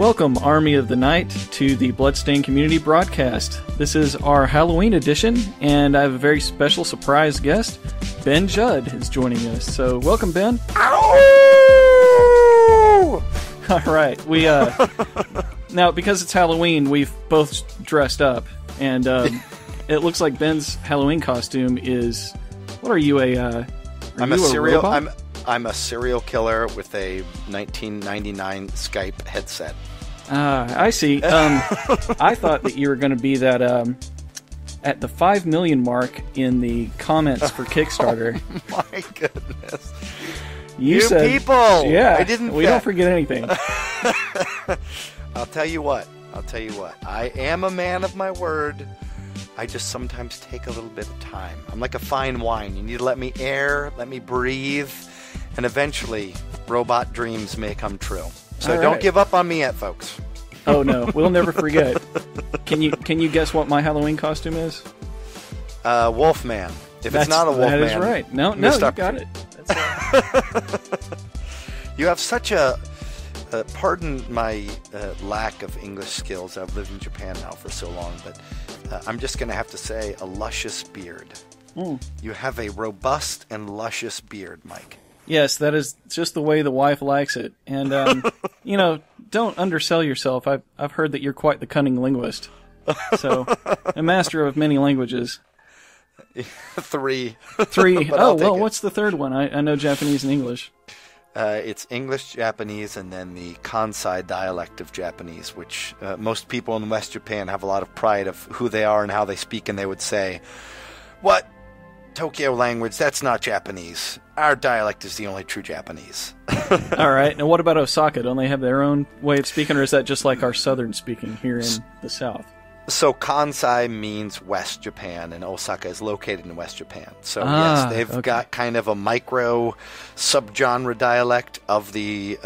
Welcome, Army of the Night, to the Bloodstained Community Broadcast. This is our Halloween edition, and I have a very special surprise guest. Ben Judd is joining us. So, welcome, Ben. Ow! All right, we now because it's Halloween, we've both dressed up, and it looks like Ben's Halloween costume is. What are you? I'm a serial killer with a 1999 Skype headset. I see. I thought that you were going to be that at the 5 million mark in the comments for Kickstarter. Oh my goodness! You said, people. Yeah, I didn't. We don't forget anything. I'll tell you what. I am a man of my word. I just sometimes take a little bit of time. I'm like a fine wine. You need to let me air, let me breathe, and eventually robot dreams may come true. So don't give up on me yet, folks. Oh no, we'll never forget. Can you guess what my Halloween costume is? Wolfman. It's not a Wolfman. That is right. No, you got it. You have such a pardon my lack of English skills. I've lived in Japan now for so long, but I'm just going to have to say a luscious beard. Mm. You have a robust and luscious beard, Mike. Yes, that is just the way the wife likes it. And, don't undersell yourself. I've heard that you're quite the cunning linguist. So, a master of many languages. Three. Oh, well, what's the third one? I know Japanese and English. It's English, Japanese, and then the Kansai dialect of Japanese, which most people in West Japan have a lot of pride of who they are and how they speak, and they would say, "What? Tokyo language? That's not Japanese. Our dialect is the only true Japanese." All right. Now, what about Osaka? Don't they have their own way of speaking, or is that just like our southern speaking here in the south? So Kansai means West Japan, and Osaka is located in West Japan. So yes, they've got kind of a micro subgenre dialect of the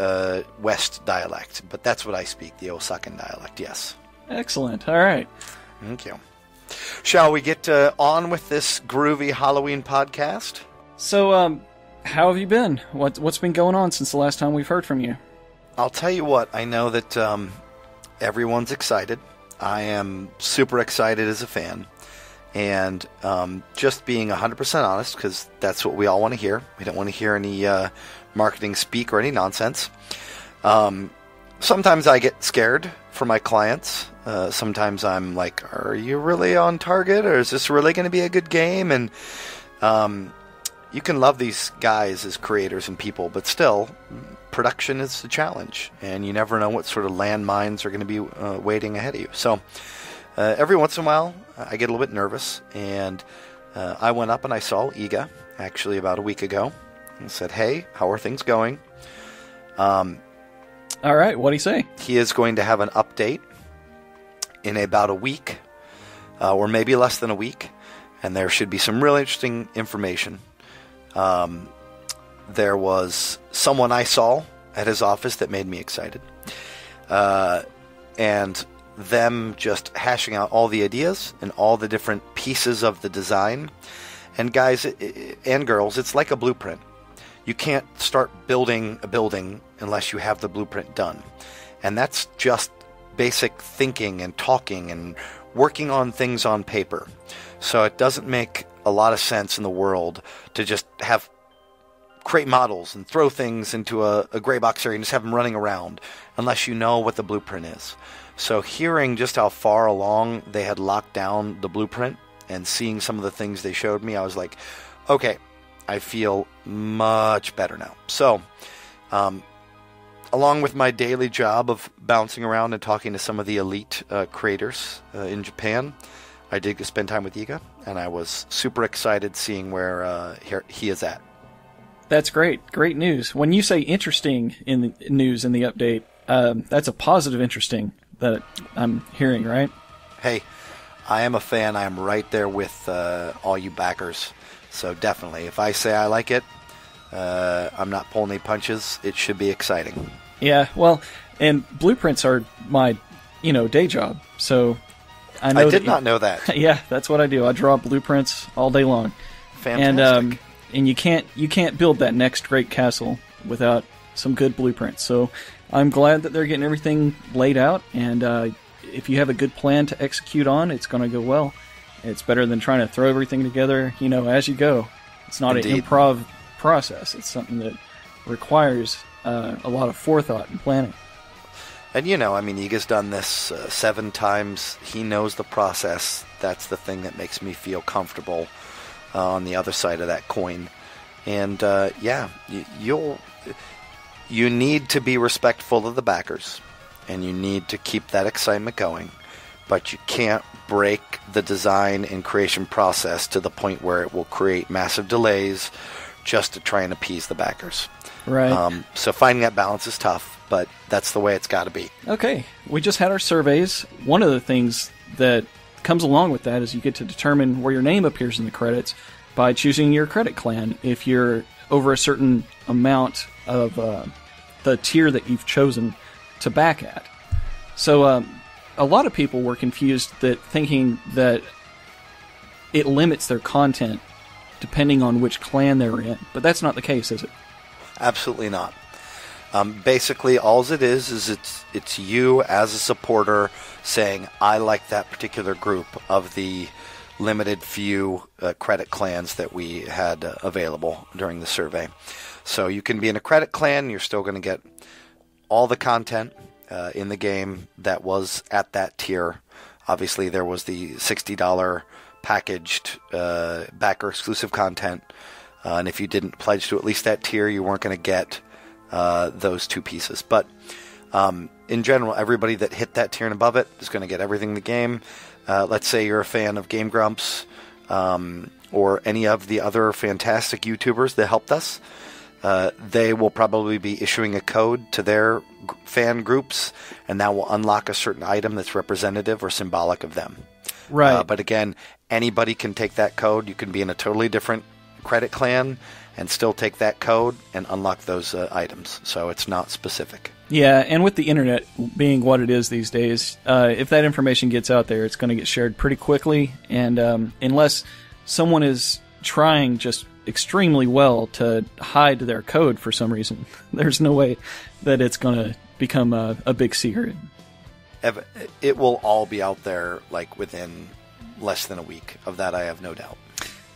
West dialect, but that's what I speak, the Osakan dialect, yes. Excellent. All right. Thank you. Shall we get on with this groovy Halloween podcast? So, how have you been? What's been going on since the last time we've heard from you? I'll tell you what, I know that everyone's excited. I am super excited as a fan, and just being 100% honest, because that's what we all want to hear. We don't want to hear any marketing speak or any nonsense. Sometimes I get scared for my clients. Sometimes I'm like, are you really on target, or is this really going to be a good game? And you can love these guys as creators and people, but still, production is a challenge, and you never know what sort of landmines are going to be waiting ahead of you. So every once in a while, I get a little bit nervous, and I went up and I saw Iga, actually about a week ago, and said, "Hey, how are things going?" All right, what do you say? He is going to have an update in about a week, or maybe less than a week, and there should be some really interesting information. There was someone I saw at his office that made me excited. And them just hashing out all the ideas and all the different pieces of the design. And guys and girls, it's like a blueprint. You can't start building a building unless you have the blueprint done. And that's just basic thinking and talking and working on things on paper. So it doesn't make a lot of sense in the world to just create models and throw things into a gray box area and just have them running around unless you know what the blueprint is. So hearing just how far along they had locked down the blueprint and seeing some of the things they showed me, I was like, okay, I feel much better now. So along with my daily job of bouncing around and talking to some of the elite creators in Japan, I did spend time with Iga, and I was super excited seeing where he is at. That's great. Great news. When you say interesting in the news in the update, that's a positive interesting that I'm hearing, right? Hey, I am a fan. I am right there with all you backers. So definitely, if I say I like it, I'm not pulling any punches. It should be exciting. Yeah, well, and blueprints are my, day job. So I did not know that. Yeah, that's what I do. I draw blueprints all day long. Fantastic. And you can't build that next great castle without some good blueprints. So I'm glad that they're getting everything laid out, and if you have a good plan to execute on, it's going to go well. It's better than trying to throw everything together, as you go. It's not Indeed. an improv process. It's something that requires a lot of forethought and planning. And, Iga's done this 7 times. He knows the process. That's the thing that makes me feel comfortable on the other side of that coin. And, you need to be respectful of the backers, and you need to keep that excitement going. But you can't break the design and creation process to the point where it will create massive delays just to try and appease the backers. Right. So finding that balance is tough, but that's the way it's got to be. Okay. We just had our surveys. One of the things that comes along with that is you get to determine where your name appears in the credits by choosing your credit clan if you're over a certain amount of the tier that you've chosen to back at. So a lot of people were confused thinking that it limits their content depending on which clan they're in. But that's not the case, is it? Absolutely not. Basically, all it is it's you as a supporter saying, I like that particular group of the limited few credit clans that we had available during the survey. So you can be in a credit clan, you're still going to get all the content in the game that was at that tier. Obviously, there was the $60 packaged backer exclusive content. And if you didn't pledge to at least that tier, you weren't going to get those 2 pieces. But in general, everybody that hit that tier and above it is going to get everything in the game. Let's say you're a fan of Game Grumps or any of the other fantastic YouTubers that helped us. They will probably be issuing a code to their fan groups, and that will unlock a certain item that's representative or symbolic of them. Right. But again, anybody can take that code. You can be in a totally different credit clan and still take that code and unlock those items. So it's not specific. Yeah, and with the internet being what it is these days, if that information gets out there, it's going to get shared pretty quickly. And unless someone is trying just extremely well to hide their code for some reason, there's no way that it's going to become a big secret. It will all be out there within less than a week. Of that, I have no doubt.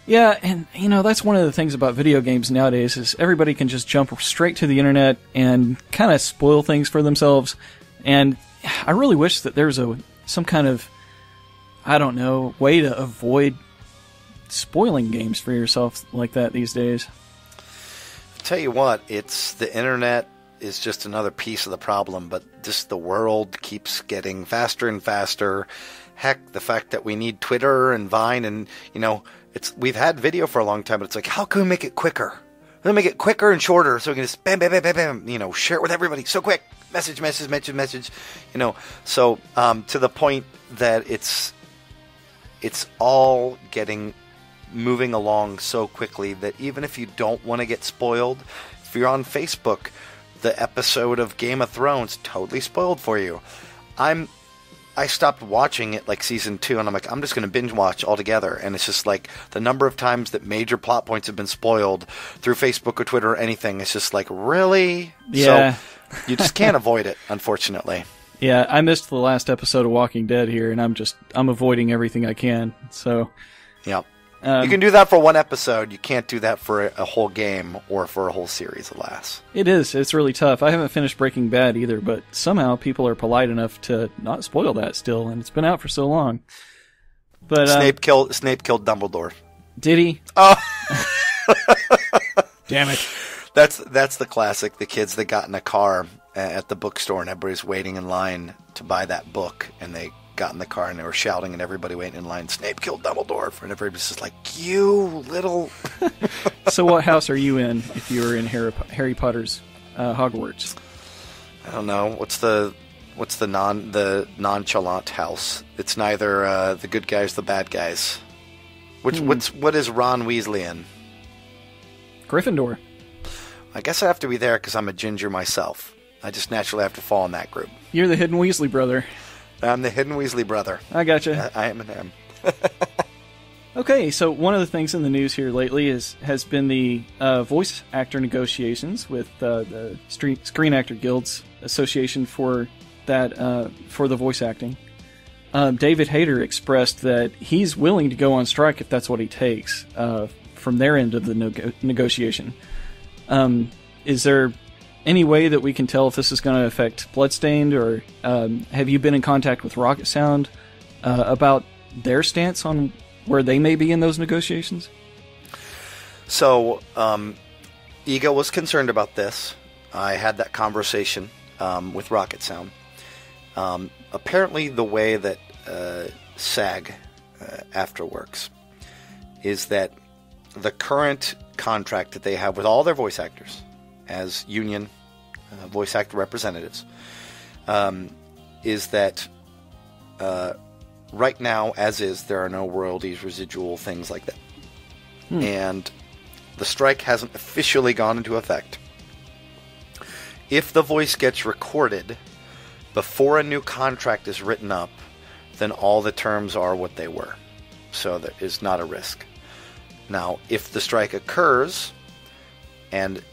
Yeah, and that's one of the things about video games nowadays is everybody can just jump straight to the internet and kind of spoil things for themselves. And I really wish that there's some kind of, way to avoid spoiling games for yourself like that these days. I'll tell you what, it's the internet is just another piece of the problem, but just the world keeps getting faster and faster. Heck, the fact that we need Twitter and Vine and, we've had video for a long time, but it's like, how can we make it quicker? We're going to make it quicker and shorter so we can just bam, bam, bam, bam, bam, share it with everybody so quick. Message. So to the point that it's all moving along so quickly that even if you don't want to get spoiled, if you're on Facebook, the episode of Game of Thrones totally spoiled for you. I stopped watching it season 2, and I'm like, I'm just going to binge watch altogether. And it's just the number of times that major plot points have been spoiled through Facebook or Twitter or anything. It's just really? Yeah. So you just can't avoid it, unfortunately. Yeah, I missed the last episode of Walking Dead here, and I'm avoiding everything I can. So, yeah. You can do that for one episode. You can't do that for a whole game or for a whole series, alas. It is. It's really tough. I haven't finished Breaking Bad either, but somehow people are polite enough to not spoil that still, and it's been out for so long. But Snape killed Dumbledore. Did he? Oh, damn it! That's the classic. The kids that got in a car at the bookstore, and everybody's waiting in line to buy that book, and they got in the car and they were shouting, and everybody waiting in line, Snape killed Dumbledore, and everybody's just like, you little. So what house are you in if you were in Harry Potter's Hogwarts? I don't know. What's the nonchalant house? It's neither the good guys, the bad guys. What is Ron Weasley in? Gryffindor. I guess I have to be there because I'm a ginger myself. I just naturally have to fall in that group. You're the hidden Weasley brother. I'm the hidden Weasley brother. I gotcha. I am an M. Okay, so one of the things in the news here lately has been the voice actor negotiations with the Screen Actor Guild's Association for that for the voice acting. David Hayter expressed that he's willing to go on strike if that's what he takes from their end of the negotiation. Is there any way that we can tell if this is going to affect Bloodstained, or have you been in contact with Rocket Sound about their stance on where they may be in those negotiations? So, Ego was concerned about this. I had that conversation with Rocket Sound. Apparently, the way that SAG after works is that the current contract that they have with all their voice actors as union voice actor representatives is that right now, as is, there are no royalties, residual, things like that. And the strike hasn't officially gone into effect. If the voice gets recorded before a new contract is written up, then all the terms are what they were. So there is not a risk. Now, if the strike occurs, and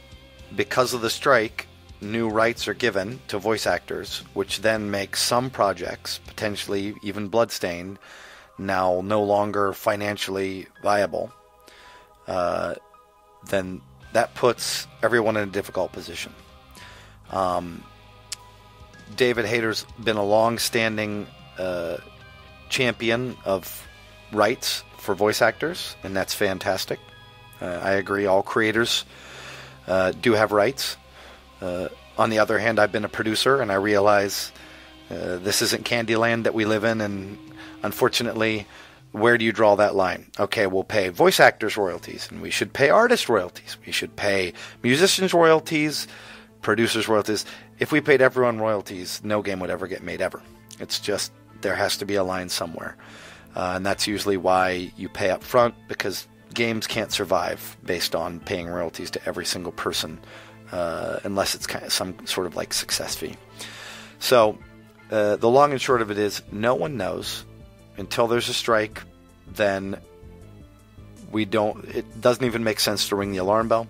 because of the strike, new rights are given to voice actors, which then makes some projects, potentially even Bloodstained, now no longer financially viable, then that puts everyone in a difficult position. David Hayter's been a long-standing champion of rights for voice actors, and that's fantastic. I agree, all creators do have rights. On the other hand, I've been a producer, and I realize this isn't Candyland that we live in, and unfortunately, where do you draw that line? Okay, we'll pay voice actors royalties, and we should pay artist royalties. We should pay musicians royalties, producers royalties. If we paid everyone royalties, no game would ever get made ever. It's just, there has to be a line somewhere. And that's usually why you pay up front, because games can't survive based on paying royalties to every single person, unless it's kind of some sort of like success fee. So the long and short of it is, no one knows until there's a strike. Then it doesn't even make sense to ring the alarm bell.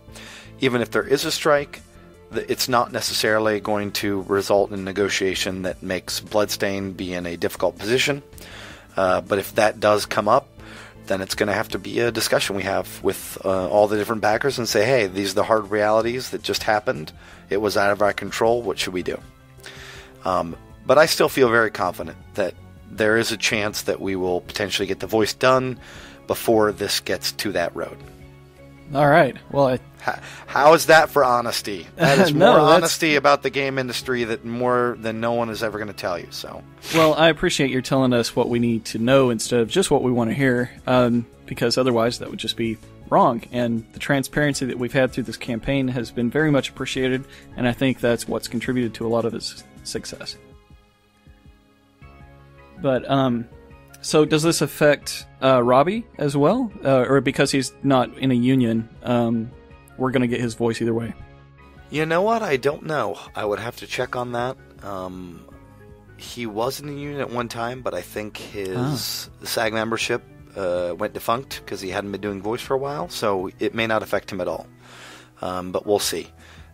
Even if there is a strike, it's not necessarily going to result in negotiation that makes Bloodstained be in a difficult position. But if that does come up, then it's going to have to be a discussion we have with all the different backers and say, hey, these are the hard realities that just happened. It was out of our control. What should we do? But I still feel very confident that there is a chance that we will potentially get the voice done before this gets to that road. All right. Well, how is that for honesty? That is No, more that's- honesty about the game industry that more than no one is ever going to tell you. So, well, I appreciate you telling us what we need to know instead of just what we want to hear, because otherwise that would just be wrong. And the transparency that we've had through this campaign has been very much appreciated, and I think that's what's contributed to a lot of its success. But, so does this affect Robbie as well? Or because he's not in a union, we're going to get his voice either way? you know what? I don't know. I would have to check on that. He was in the union at one time, but I think his SAG membership went defunct because he hadn't been doing voice for a while, so it may not affect him at all. But we'll see.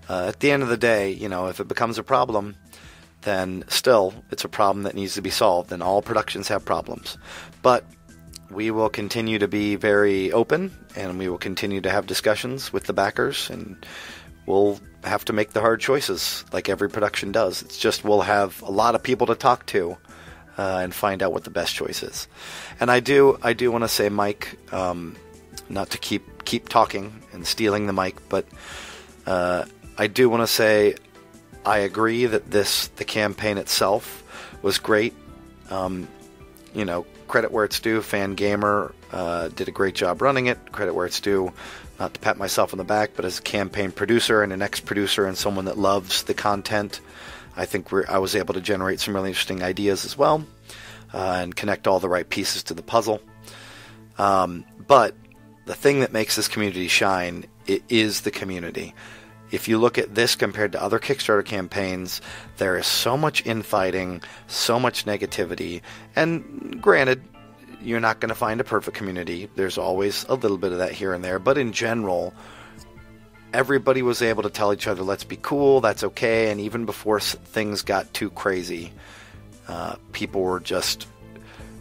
At the end of the day, if it becomes a problem, then still it's a problem that needs to be solved, and all productions have problems. But we will continue to be very open, and we will continue to have discussions with the backers, and we'll have to make the hard choices like every production does. It's just we'll have a lot of people to talk to and find out what the best choice is. And I do want to say, Mike, not to keep talking and stealing the mic, but I do want to say I agree that the campaign itself was great. Credit where it's due. Fangamer did a great job running it. Credit where it's due. Not to pat myself on the back, but as a campaign producer and an ex-producer and someone that loves the content, I think I was able to generate some really interesting ideas as well and connect all the right pieces to the puzzle. But the thing that makes this community shine, it is the community. If you look at this compared to other Kickstarter campaigns, there is so much infighting, so much negativity, and granted, you're not going to find a perfect community. There's always a little bit of that here and there. But in general, everybody was able to tell each other, let's be cool, that's okay. And even before things got too crazy, people were just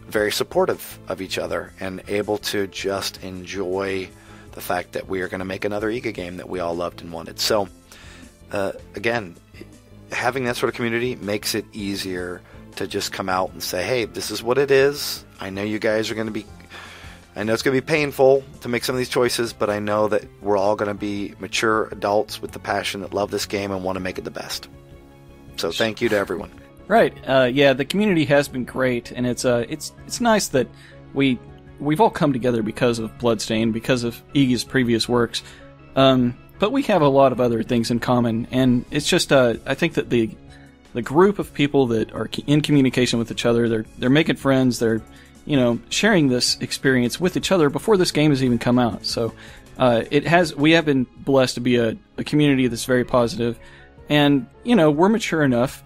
very supportive of each other and able to just enjoy the fact that we are going to make another IGA game that we all loved and wanted. So, again, having that sort of community makes it easier to just come out and say, hey, this is what it is. I know you guys are going to be... I know it's going to be painful to make some of these choices, but I know that we're all going to be mature adults with the passion that love this game and want to make it the best. So thank you to everyone. Right. Yeah, the community has been great, and it's nice that we've all come together because of Bloodstained, because of Iggy's previous works. But we have a lot of other things in common, and it's just I think that the group of people that are in communication with each other, they're making friends, they're sharing this experience with each other before this game has even come out. So we have been blessed to be a community that's very positive, and we're mature enough.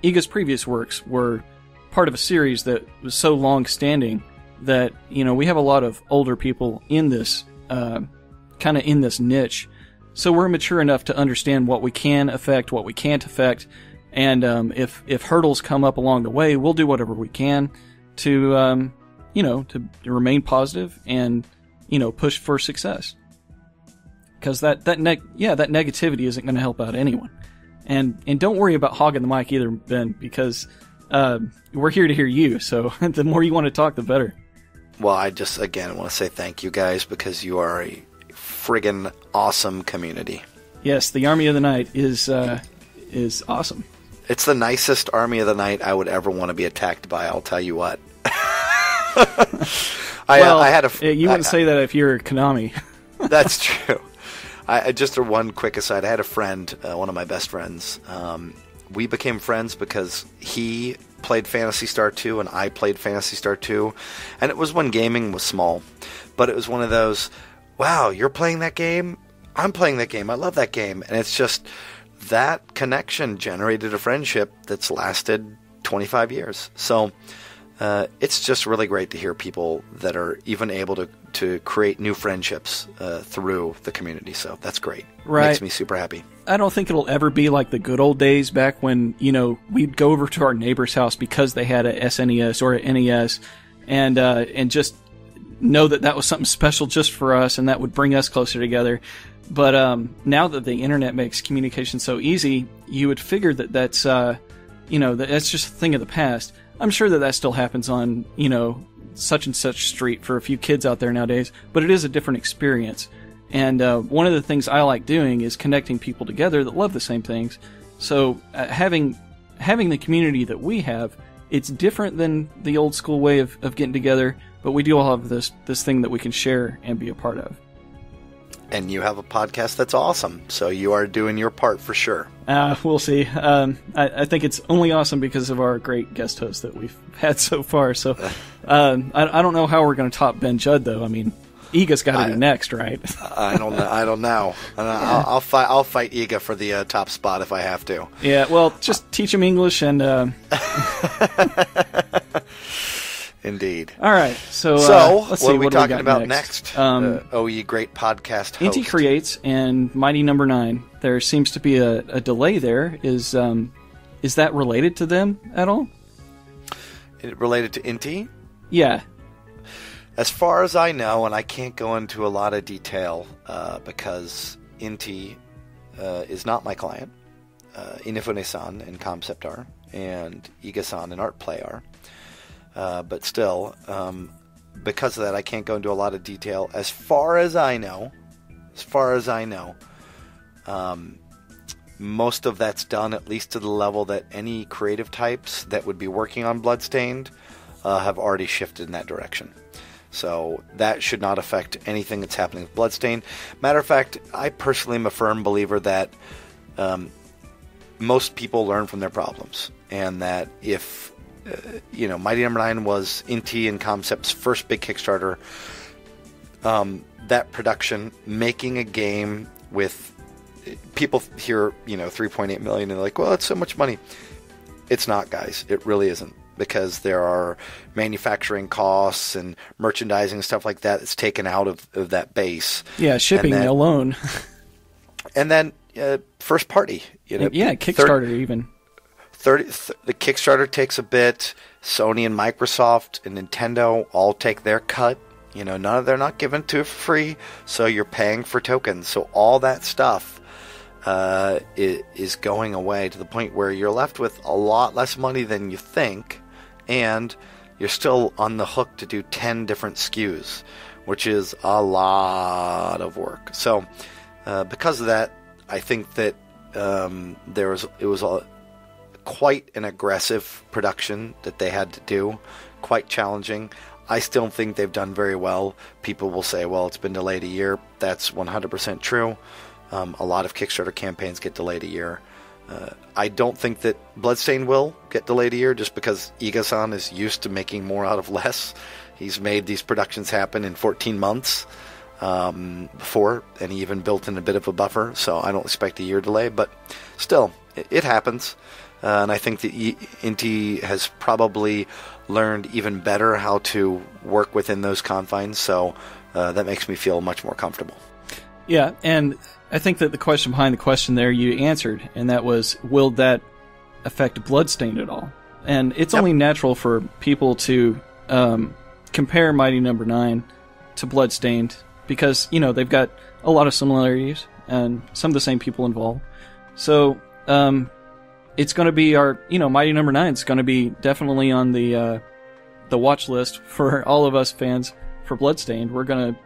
Iga's previous works were part of a series that was so long-standing that we have a lot of older people in this kind of in this niche. So we're mature enough to understand what we can affect, what we can't affect, and if hurdles come up along the way, we'll do whatever we can to to remain positive and push for success. Because that negativity isn't going to help out anyone. And don't worry about hogging the mic either, Ben, because we're here to hear you. So the more you want to talk, the better. Well, I just again want to say thank you guys, because you are a friggin' awesome community. Yes, the Army of the Night is awesome. It's the nicest Army of the Night I would ever want to be attacked by, I'll tell you what. You wouldn't say that if you're Konami. That's true. Just one quick aside. I had a friend, one of my best friends. We became friends because he played Phantasy Star 2 and I played Phantasy Star 2. And it was when gaming was small. But it was one of those, wow, you're playing that game? I'm playing that game. I love that game. And it's just that connection generated a friendship that's lasted 25 years. So it's just really great to hear people that are even able to create new friendships through the community. So that's great. Right. Makes me super happy. I don't think it'll ever be like the good old days back when, we'd go over to our neighbor's house because they had a SNES or a NES and just know that was something special just for us and that would bring us closer together. But now that the internet makes communication so easy, you would figure that's that's just a thing of the past. I'm sure that still happens on, such and such street for a few kids out there nowadays, but it is a different experience. And one of the things I like doing is connecting people together that love the same things. So having the community that we have, it's different than the old school way of getting together, but we do all have this thing that we can share and be a part of. And you have a podcast that's awesome, so you are doing your part for sure. We'll see. I think it's only awesome because of our great guest hosts that we've had so far. So I don't know how we're going to top Ben Judd, though. I mean, Iga's got to be next, right? I don't know. I'll fight Iga for the top spot if I have to. Yeah, well, just teach him English and... Indeed. All right. So let's see, what are we talking got about next? Ye great podcast host. Inti Creates and Mighty Number 9. There seems to be a delay there. Is that related to them at all? Related to Inti? Yeah. As far as I know, and I can't go into a lot of detail because Inti is not my client. Inifune-san and Concept are, and Iga-san and Artplay are. But still, because of that, I can't go into a lot of detail. As far as I know, most of that's done, at least to the level that any creative types that would be working on Bloodstained have already shifted in that direction. So that should not affect anything that's happening with Bloodstained. Matter of fact, I personally am a firm believer that most people learn from their problems, and that if Mighty Number 9 was Inti and Concept's first big Kickstarter. That production, making a game with people hear, $3.8 million and they're like, well, that's so much money. It's not, guys. It really isn't. because there are manufacturing costs and merchandising and stuff like that that's taken out of that base. Yeah, shipping alone. And then first party. Kickstarter even. The Kickstarter takes a bit. Sony and Microsoft and Nintendo all take their cut. They're not given to it for free, so you're paying for tokens. So all that stuff is going away to the point where you're left with a lot less money than you think, and you're still on the hook to do 10 different SKUs, which is a lot of work. So because of that, I think that it was quite an aggressive production that they had to do, quite challenging. I still think they've done very well. People will say, well, it's been delayed a year. That's 100% true. A lot of Kickstarter campaigns get delayed a year. I don't think that Bloodstained will get delayed a year just because Iga-san is used to making more out of less. He's made these productions happen in 14 months before, and he even built in a bit of a buffer, so I don't expect a year delay, but still, it happens. And I think that Inti has probably learned even better how to work within those confines, so that makes me feel much more comfortable. Yeah, and I think that the question behind the question there you answered, and that was, will that affect Bloodstained at all? And it's only natural for people to compare Mighty No. 9 to Bloodstained, because, they've got a lot of similarities, and some of the same people involved. So, it's going to be our, Mighty No. 9 is going to be definitely on the watch list for all of us fans for Bloodstained. We're going to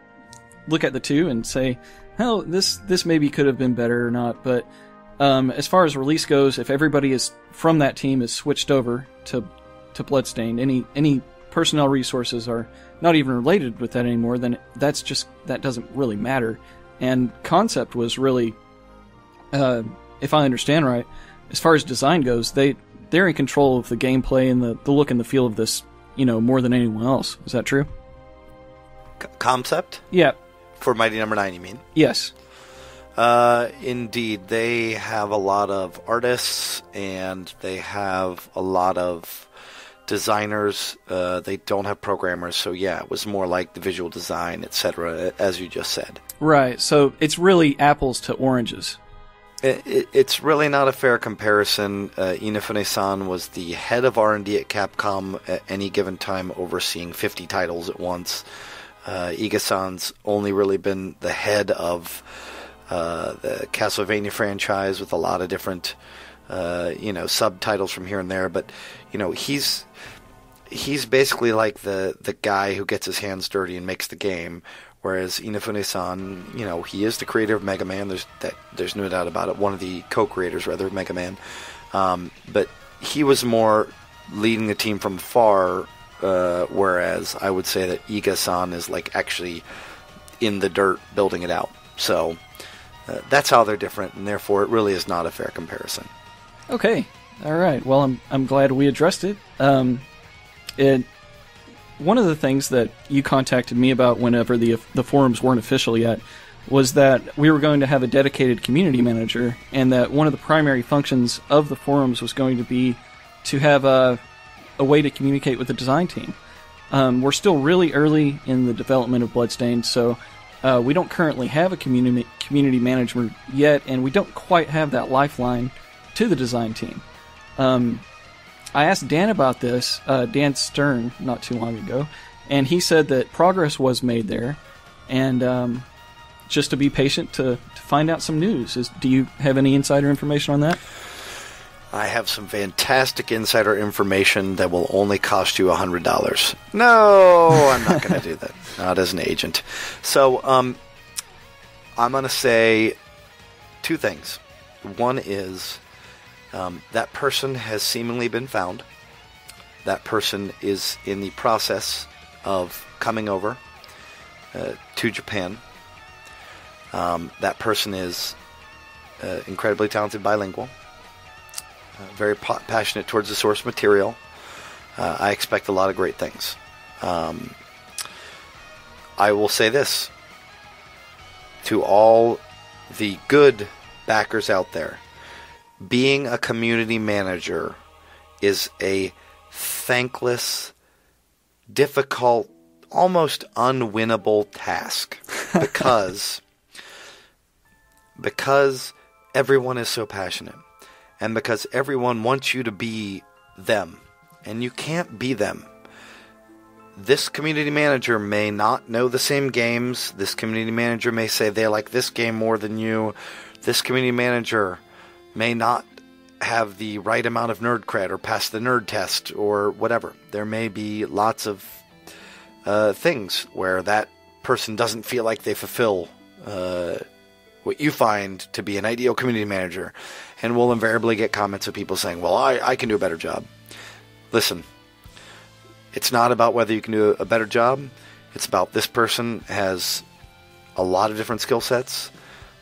look at the two and say, hell, this maybe could have been better or not. But as far as release goes, if everybody is from that team is switched over to Bloodstained, any personnel resources are not even related with that anymore, then that doesn't really matter. And concept was really, if I understand right, as far as design goes, they're in control of the gameplay and the look and the feel of this, more than anyone else. Is that true? Concept? Yeah. For Mighty No. 9, you mean? Yes. Indeed. They have a lot of artists, and they have a lot of designers. They don't have programmers, so yeah, it was more like the visual design, etc., as you just said. Right, so it's really apples to oranges. It's really not a fair comparison. Inafune-san was the head of R&D at Capcom at any given time, overseeing 50 titles at once. Iga-san's only really been the head of the Castlevania franchise with a lot of different, subtitles from here and there. But, he's basically like the guy who gets his hands dirty and makes the game. Whereas Inafune-san, he is the creator of Mega Man. There's no doubt about it. One of the co-creators, rather, of Mega Man. But he was more leading the team from afar, whereas I would say that Iga-san is actually in the dirt building it out. So that's how they're different, and therefore it really is not a fair comparison. Okay, all right. Well, I'm glad we addressed it. One of the things that you contacted me about whenever the forums weren't official yet was that we were going to have a dedicated community manager, and that one of the primary functions of the forums was going to be to have a way to communicate with the design team. We're still really early in the development of Bloodstained, so we don't currently have a community manager yet, and we don't quite have that lifeline to the design team. I asked Dan about this, Dan Stern, not too long ago, and he said that progress was made there, and just to be patient to find out some news. Do you have any insider information on that? I have some fantastic insider information that will only cost you $100. No, I'm not going to do that. Not as an agent. So, I'm going to say two things. One is that person has seemingly been found. That person is in the process of coming over to Japan. That person is incredibly talented bilingual. Very passionate towards the source material. I expect a lot of great things. I will say this to all the good backers out there. Being a community manager is a thankless, difficult, almost unwinnable task because everyone is so passionate and because everyone wants you to be them and you can't be them. This community manager may not know the same games. This community manager may say they like this game more than you. This community manager may not have the right amount of nerd cred or pass the nerd test or whatever. There may be lots of things where that person doesn't feel like they fulfill what you find to be an ideal community manager, and we'll invariably get comments of people saying, well, I can do a better job. Listen, it's not about whether you can do a better job. It's about this person has a lot of different skill sets.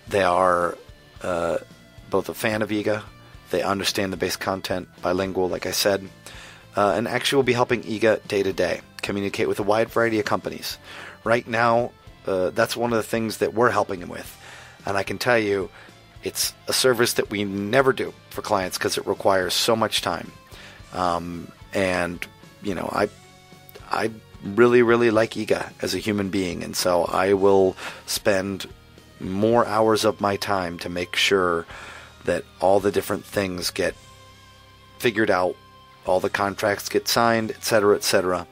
They are both a fan of EGA. They understand the base content, bilingual, like I said, and actually will be helping EGA day to day, communicate with a wide variety of companies. Right now, that's one of the things that we're helping them with. And I can tell you, it's a service that we never do for clients because it requires so much time. And, you know, I really, really like EGA as a human being. And so I will spend more hours of my time to make sure that all the different things get figured out, all the contracts get signed, etc.,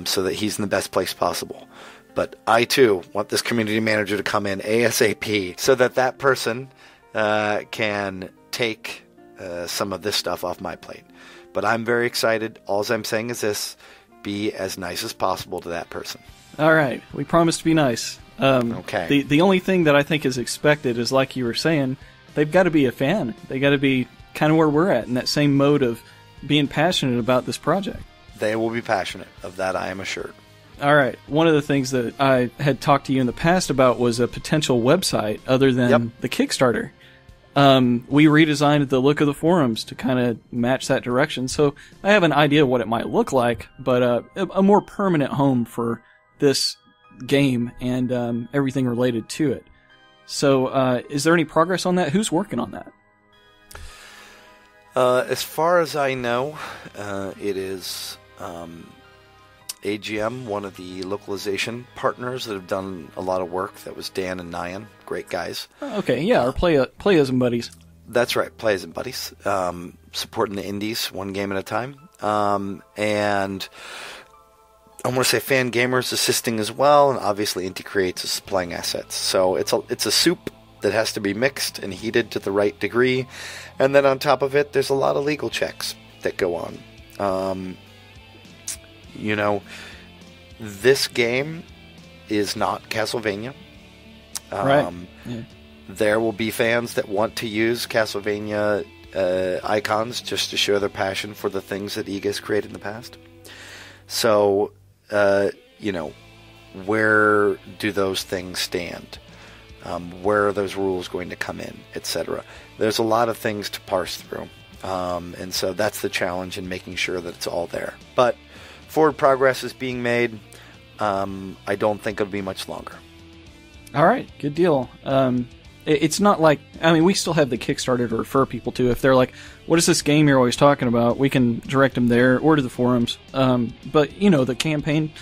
so that he's in the best place possible. But I, too, want this community manager to come in ASAP so that that person can take some of this stuff off my plate. But I'm very excited. All I'm saying is this: be as nice as possible to that person. All right. We promise to be nice. Okay. The only thing that I think is expected is, like you were saying, they've got to be a fan. They got to be kind of where we're at in that same mode of being passionate about this project. They will be passionate. Of that, I am assured. All right. One of the things that I had talked to you in the past about was a potential website other than the Kickstarter. We redesigned the look of the forums to kind of match that direction. So I have an idea of what it might look like, but a more permanent home for this game and everything related to it. So is there any progress on that? Who's working on that? As far as I know, it is AGM, one of the localization partners that have done a lot of work. That was Dan and Nyan, great guys. Okay, yeah, our Playism buddies. That's right, Playism buddies. Supporting the indies, one game at a time. And I want to say Fan Gamers assisting as well, and obviously Inti Creates is supplying assets. So it's a soup that has to be mixed and heated to the right degree. And then on top of it, there's a lot of legal checks that go on. You know, this game is not Castlevania. Right. Yeah. There will be fans that want to use Castlevania icons just to show their passion for the things that EGA has created in the past. So, you know, where do those things stand? Where are those rules going to come in, etc.? There's a lot of things to parse through. And so that's the challenge in making sure that it's all there. But forward progress is being made. I don't think it'll be much longer. All right, good deal. It's not like, I mean, we still have the Kickstarter to refer people to. If they're like, what is this game you're always talking about? We can direct them there or to the forums. But, you know, the campaign,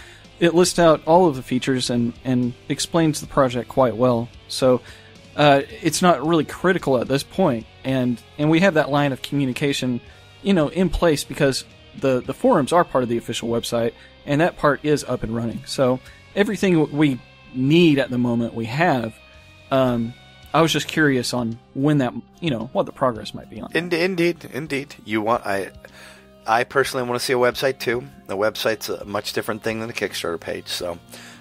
it lists out all of the features and explains the project quite well. So it's not really critical at this point. And we have that line of communication, you know, in place because the forums are part of the official website, and that part is up and running. So everything we need at the moment we have. I was just curious on when that, you know, what the progress might be on. Indeed. I personally want to see a website too. The website's a much different thing than a Kickstarter page, so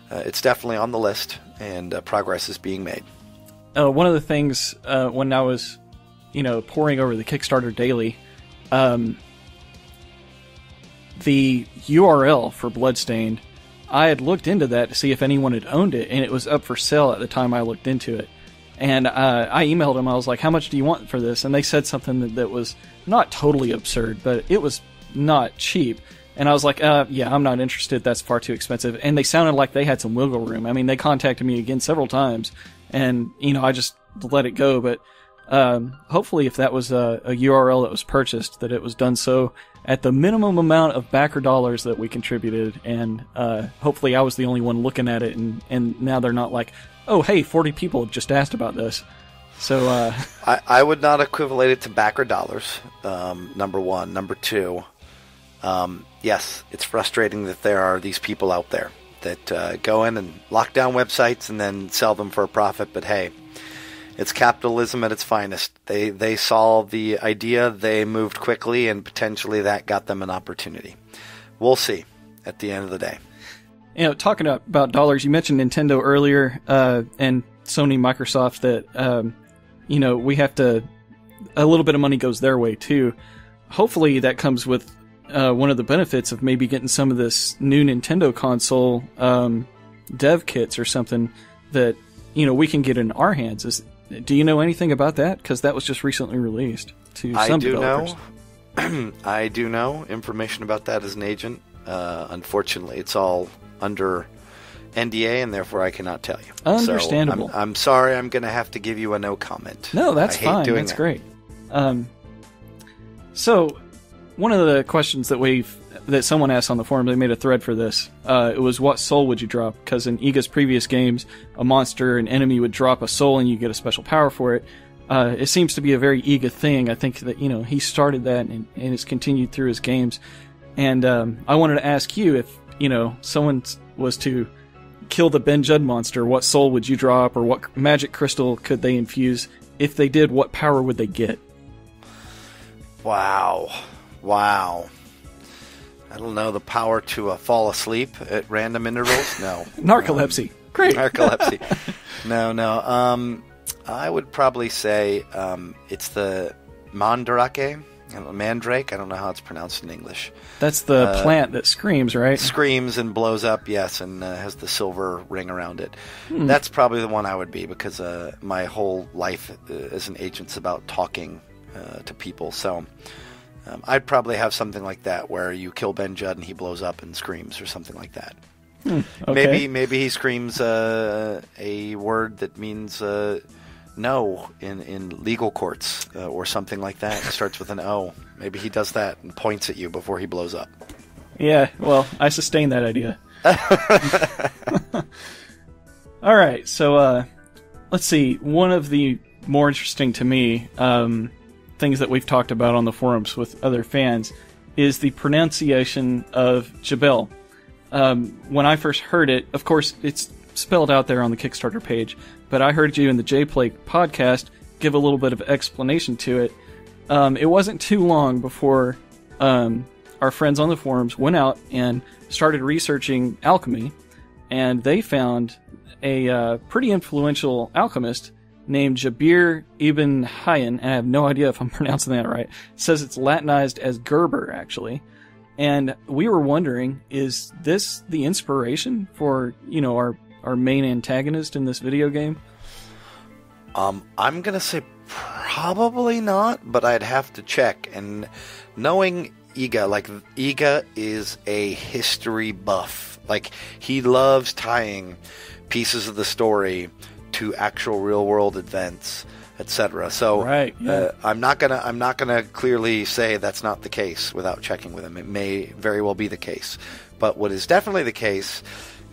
it's definitely on the list, and progress is being made. One of the things when I was, you know, poring over the Kickstarter daily, the URL for Bloodstained, I had looked into that to see if anyone had owned it, and it was up for sale at the time I looked into it. And I emailed them. I was like, how much do you want for this? And they said something that was not totally absurd, but it was not cheap. And I was like, yeah, I'm not interested. That's far too expensive. And they sounded like they had some wiggle room. I mean, they contacted me again several times, and, you know, I just let it go. But hopefully if that was a URL that was purchased, that it was done so at the minimum amount of backer dollars that we contributed, and hopefully I was the only one looking at it, and now they're not like, oh, hey, 40 people have just asked about this. So I would not equivalent it to backer dollars, number one. Number two, yes, it's frustrating that there are these people out there that go in and lock down websites and then sell them for a profit, but hey, it's capitalism at its finest. They saw the idea, they moved quickly, and potentially that got them an opportunity. We'll see at the end of the day. You know, talking about dollars, you mentioned Nintendo earlier, and Sony, Microsoft, that, you know, we have to, a little bit of money goes their way too. Hopefully that comes with one of the benefits of maybe getting some of this new Nintendo console dev kits or something that, you know, we can get in our hands. Do you know anything about that? Because that was just recently released to some developers. I do know information about that as an agent. Unfortunately, it's all under NDA, and therefore I cannot tell you. Understandable. So I'm sorry. I'm going to have to give you a no comment. No, that's fine. That's great. So, one of the questions that someone asked on the forum, they made a thread for this. It was, what soul would you drop? Because in Iga's previous games, a monster, an enemy would drop a soul and you get a special power for it. It seems to be a very Iga thing. I think that, you know, he started that and it's continued through his games. And I wanted to ask you, if, you know, someone was to kill the Ben Judd monster, what soul would you drop, or what magic crystal could they infuse? If they did, what power would they get? Wow. I don't know, the power to fall asleep at random intervals? No. Narcolepsy. Great. Narcolepsy. No. I would probably say it's the Mandrake. I don't know how it's pronounced in English. That's the plant that screams, right? Screams and blows up, yes, and has the silver ring around it. That's probably the one I would be, because my whole life as an agent's about talking to people. So I'd probably have something like that, where you kill Ben Judd and he blows up and screams, or something like that. Okay. Maybe he screams a word that means no in legal courts, or something like that. It starts with an O. Maybe he does that and points at you before he blows up. Yeah, well, I sustain that idea. All right, so let's see. One of the more interesting to me things that we've talked about on the forums with other fans is the pronunciation of Jabel. When I first heard it, of course, it's spelled out there on the Kickstarter page, but I heard you in the JPlay podcast give a little bit of explanation to it. It wasn't too long before our friends on the forums went out and started researching alchemy, and they found a pretty influential alchemist named Jabir ibn Hayyan, and I have no idea if I'm pronouncing that right. It says it's Latinized as Gerber, actually. And we were wondering, is this the inspiration for, you know, our main antagonist in this video game? I'm going to say probably not, but I'd have to check. And knowing Iga, like, Iga is a history buff. Like, he loves tying pieces of the story to actual real world events, etc. So right, yeah. I'm not gonna clearly say that's not the case without checking with him. It may very well be the case, but what is definitely the case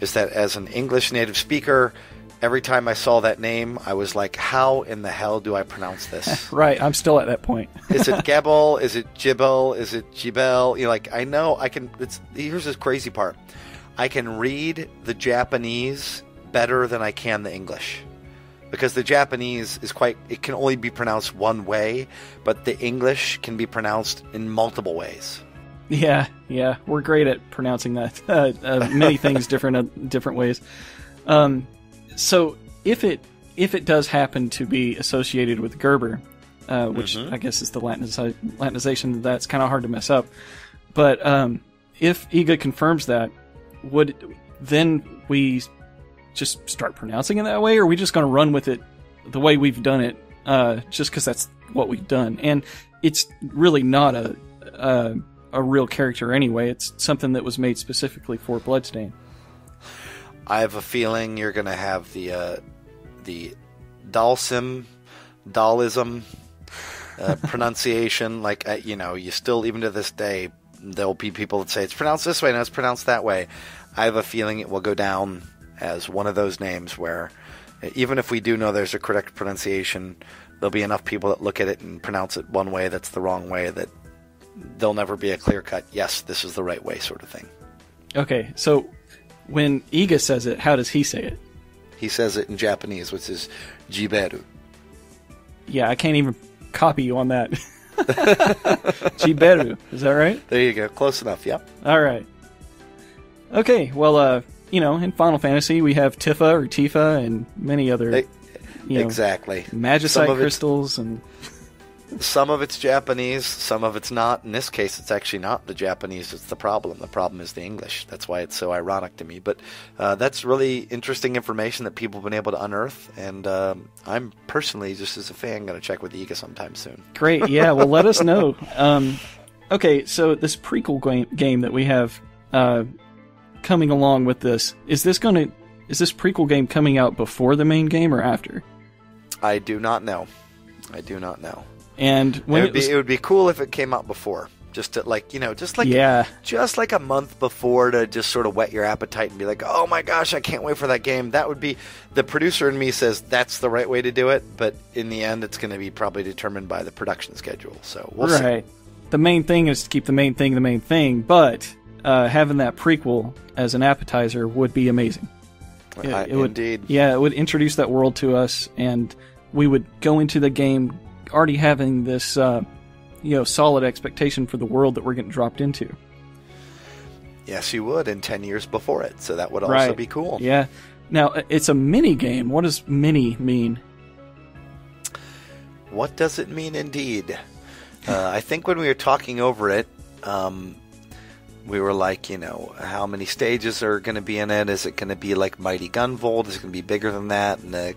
is that as an English native speaker, every time I saw that name, I was like, how in the hell do I pronounce this? Right, I'm still at that point. Is it Gebel? Is it Jibel? Is it Jibel? You know, like, I know I can. Here's this crazy part: I can read the Japanese better than I can the English. Because the Japanese it can only be pronounced one way, but the English can be pronounced in multiple ways. Yeah, we're great at pronouncing that. Many things different ways. So if it does happen to be associated with Gerber, which I guess is the Latinization, that's kind of hard to mess up. But if Iga confirms that, would then we just start pronouncing it that way, or are we just going to run with it the way we've done it, just because that's what we've done? And it's really not a real character anyway. It's something that was made specifically for Bloodstained. I have a feeling you're going to have the Dalsim Dallism, pronunciation. Like, you still, even to this day, there'll be people that say it's pronounced this way, no, it's pronounced that way. I have a feeling it will go down as one of those names where, even if we do know there's a correct pronunciation, there'll be enough people that look at it and pronounce it one way that's the wrong way that there'll never be a clear-cut, yes, this is the right way sort of thing. Okay, so when Iga says it, how does he say it? He says it in Japanese, which is jiberu. Yeah, I can't even copy you on that. Jiberu, is that right? There you go. Close enough, yep. All right. Okay, well, in Final Fantasy, we have Tifa or Tifa and many other, exactly. magicite crystals and... Some of it's Japanese, some of it's not. In this case, it's actually not the Japanese that's the problem. The problem is the English. That's why it's so ironic to me. But that's really interesting information that people have been able to unearth. And I'm personally, just as a fan, going to check with Iga sometime soon. Great. Yeah, well, let us know. Okay, so this prequel game that we have coming along with this, is this prequel game coming out before the main game or after? I do not know. And when it would be cool if it came out before, just like a month before, to just sort of whet your appetite and be like, oh my gosh, I can't wait for that game. That would be, the producer in me says that's the right way to do it, but in the end, it's going to be probably determined by the production schedule. So we'll see. The main thing is to keep the main thing, but having that prequel as an appetizer would be amazing. Indeed. Yeah, it would introduce that world to us, and we would go into the game already having this, solid expectation for the world that we're getting dropped into. Yes, you would, and 10 years before it, so that would also be cool. Yeah. Now, it's a mini game. What does mini mean? What does it mean, indeed? I think when we were talking over it, we were like, how many stages are going to be in it? Is it going to be like Mighty Gunvolt? Is it going to be bigger than that? And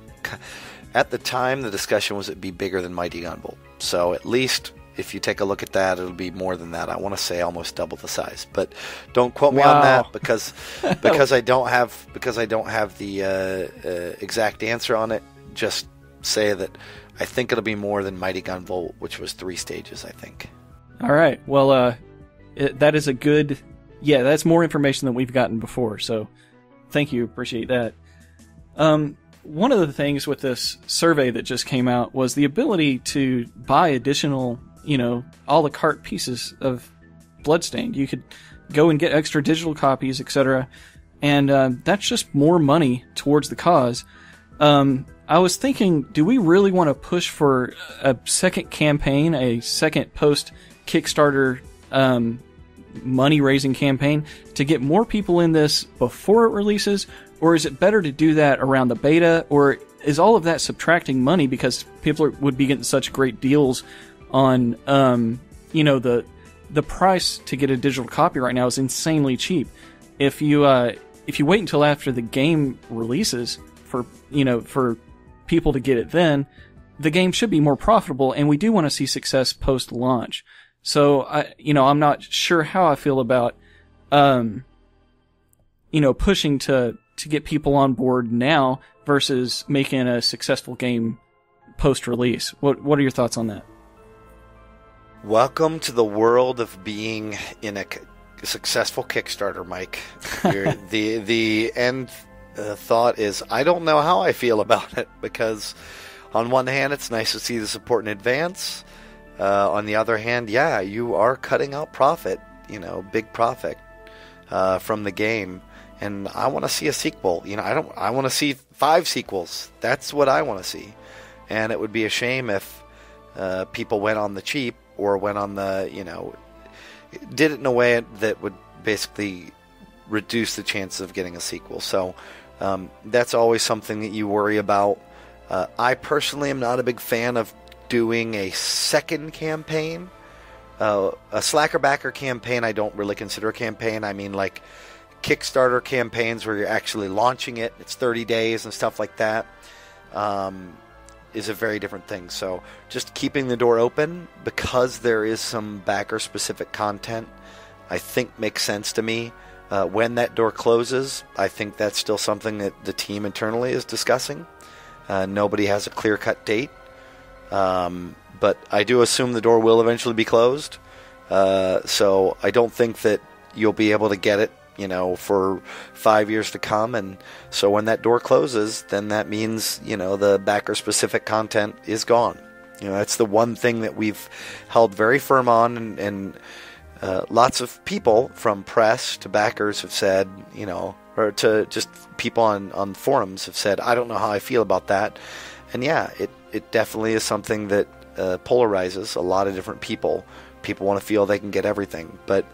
at the time, the discussion was it'd be bigger than Mighty Gunvolt. So at least if you take a look at that, it'll be more than that. I want to say almost double the size, but don't quote me on that because I don't have the exact answer on it. Just say that I think it'll be more than Mighty Gunvolt, which was 3 stages, I think. All right. Well, that is a good. Yeah, that's more information than we've gotten before. So, thank you. Appreciate that. One of the things with this survey that just came out was the ability to buy additional, a la carte pieces of Bloodstained. You could go and get extra digital copies, etc. And that's just more money towards the cause. I was thinking, do we really want to push for a second campaign, a second post-Kickstarter money-raising campaign to get more people in this before it releases? Or is it better to do that around the beta? Or is all of that subtracting money because people would be getting such great deals on, the price to get a digital copy right now is insanely cheap. If you wait until after the game releases for people to get it then, the game should be more profitable, and we do want to see success post-launch. So, I'm not sure how I feel about, pushing to get people on board now versus making a successful game post-release. What are your thoughts on that? Welcome to the world of being in a successful Kickstarter, Mike. The end thought is, I don't know how I feel about it, because on one hand, it's nice to see the support in advance. On the other hand, yeah, you are cutting out profit, big profit from the game. And I want to see a sequel. I want to see 5 sequels. That's what I want to see. And it would be a shame if people went on the cheap or went on the, did it in a way that would basically reduce the chances of getting a sequel. So that's always something that you worry about. I personally am not a big fan of doing a second campaign. A Slacker Backer campaign I don't really consider a campaign. I mean, like Kickstarter campaigns where you're actually launching it, it's 30 days and stuff like that, is a very different thing. So just keeping the door open, because there is some backer-specific content, I think makes sense to me. When that door closes, I think that's still something that the team internally is discussing. Nobody has a clear-cut date. But I do assume the door will eventually be closed. So I don't think that you'll be able to get it, for 5 years to come. And so when that door closes, then that means, the backer-specific content is gone. That's the one thing that we've held very firm on, and lots of people, from press to backers, have said, or to just people on forums have said, I don't know how I feel about that. And yeah, it definitely is something that polarizes a lot of different people. People want to feel they can get everything. But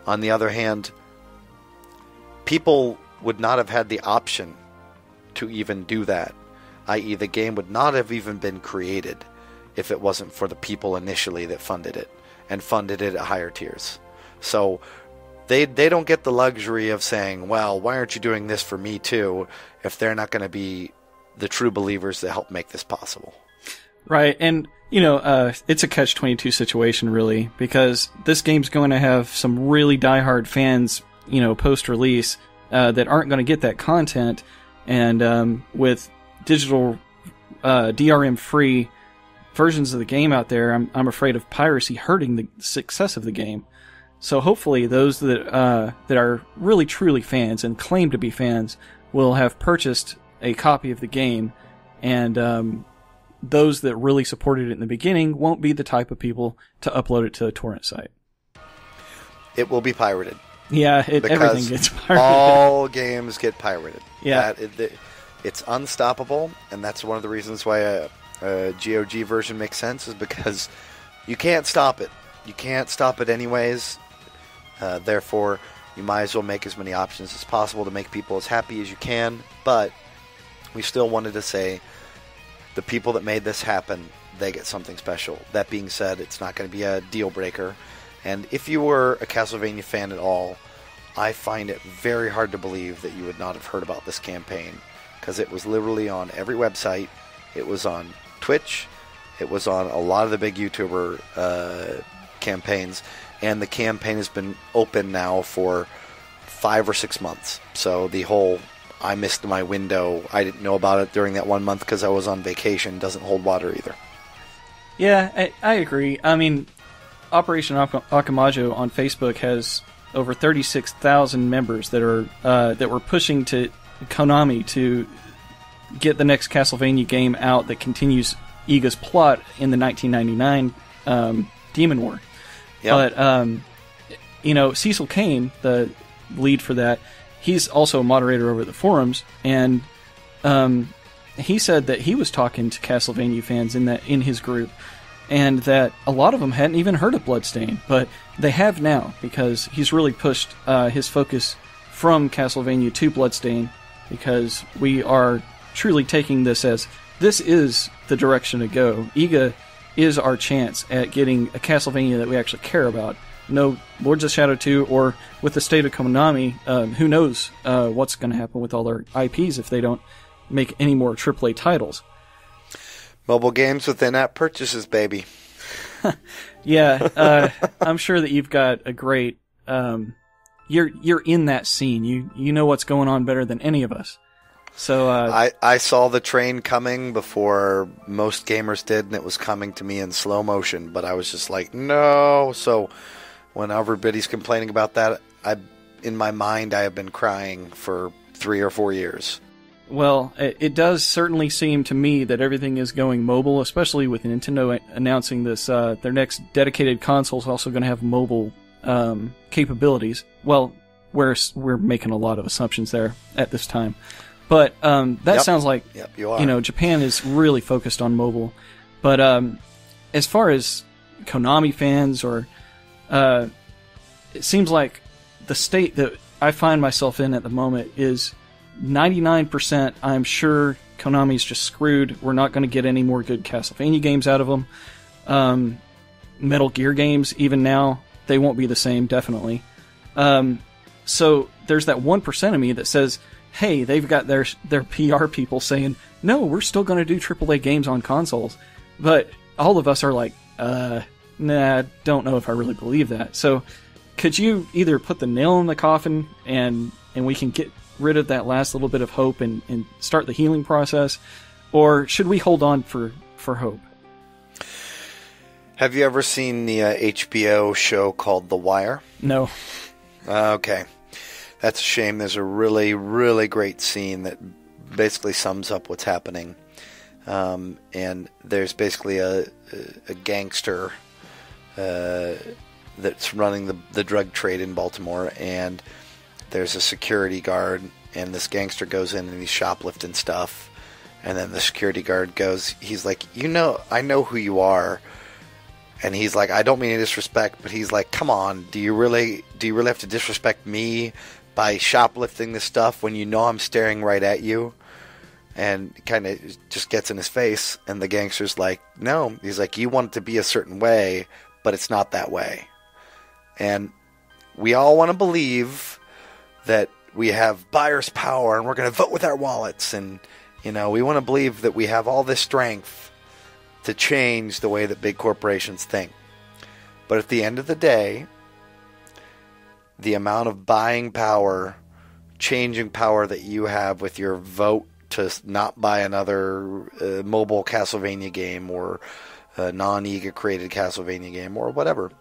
on the other hand, people would not have had the option to even do that, i.e. the game would not have even been created if it wasn't for the people initially that funded it, and funded it at higher tiers. So they don't get the luxury of saying, well, why aren't you doing this for me too, if they're not going to be the true believers that help make this possible. Right, and it's a catch-22 situation, really, because this game's going to have some really diehard fans, post-release, that aren't going to get that content, and with digital DRM-free versions of the game out there, I'm afraid of piracy hurting the success of the game. So hopefully those that are really truly fans and claim to be fans will have purchased a copy of the game, and those that really supported it in the beginning won't be the type of people to upload it to a torrent site. It will be pirated. Yeah, everything gets pirated. All games get pirated. Yeah. It's unstoppable, and that's one of the reasons why a GOG version makes sense, is because you can't stop it. You can't stop it anyways. Therefore, you might as well make as many options as possible to make people as happy as you can. But we still wanted to say the people that made this happen, they get something special. That being said, it's not going to be a deal breaker. And if you were a Castlevania fan at all, I find it very hard to believe that you would not have heard about this campaign, because it was literally on every website. It was on Twitch. It was on a lot of the big YouTuber campaigns. And the campaign has been open now for 5 or 6 months. So the whole, I missed my window, I didn't know about it during that 1 month because I was on vacation, doesn't hold water either. Yeah, I agree. I mean, Operation Akamajo on Facebook has over 36,000 members that were pushing to Konami to get the next Castlevania game out that continues Iga's plot in the 1999 Demon War. Yep. But, Cecil Kane, the lead for that, he's also a moderator over the forums, and he said that he was talking to Castlevania fans in his group, and that a lot of them hadn't even heard of Bloodstained, but they have now, because he's really pushed his focus from Castlevania to Bloodstained, because we are truly taking this as, this is the direction to go. Iga is our chance at getting a Castlevania that we actually care about. No Lords of Shadow 2, or with the state of Konami, who knows what's going to happen with all their IPs if they don't make any more AAA titles. Mobile games with in-app purchases, baby. Yeah, I'm sure that you've got a great... you're in that scene. You know what's going on better than any of us. So I saw the train coming before most gamers did, and it was coming to me in slow motion, but I was just like, no. So when everybody's complaining about that, in my mind, I have been crying for 3 or 4 years. Well, it does certainly seem to me that everything is going mobile, especially with Nintendo announcing this. Their next dedicated console is also going to have mobile capabilities. Well, we're making a lot of assumptions there at this time. But that sounds like, you are. Japan is really focused on mobile. But as far as Konami fans, or it seems like the state that I find myself in at the moment is 99%, I'm sure Konami's just screwed. We're not going to get any more good Castlevania games out of them. Metal Gear games, even now, they won't be the same, definitely. So there's that 1% of me that says, hey, they've got their PR people saying, no, we're still going to do AAA games on consoles. But all of us are like, nah, don't know if I really believe that. So could you either put the nail in the coffin and we can get rid of that last little bit of hope and start the healing process? Or should we hold on for hope? Have you ever seen the HBO show called The Wire? No. Okay. That's a shame. There's a really, really great scene that basically sums up what's happening. And there's basically a gangster that's running the drug trade in Baltimore, and there's a security guard, and this gangster goes in and he's shoplifting stuff, and then the security guard he's like, I know who you are. And he's like, I don't mean any disrespect, but he's like, come on, do you really have to disrespect me by shoplifting this stuff when you know I'm staring right at you? And kind of just gets in his face, and the gangster's like, no. He's like, you want it to be a certain way, but it's not that way. And we all want to believe that we have buyer's power, and we're going to vote with our wallets, and we want to believe that we have all this strength to change the way that big corporations think. But at the end of the day, the amount of buying power, changing power that you have with your vote to not buy another mobile Castlevania game or a non-EGA created Castlevania game or whatever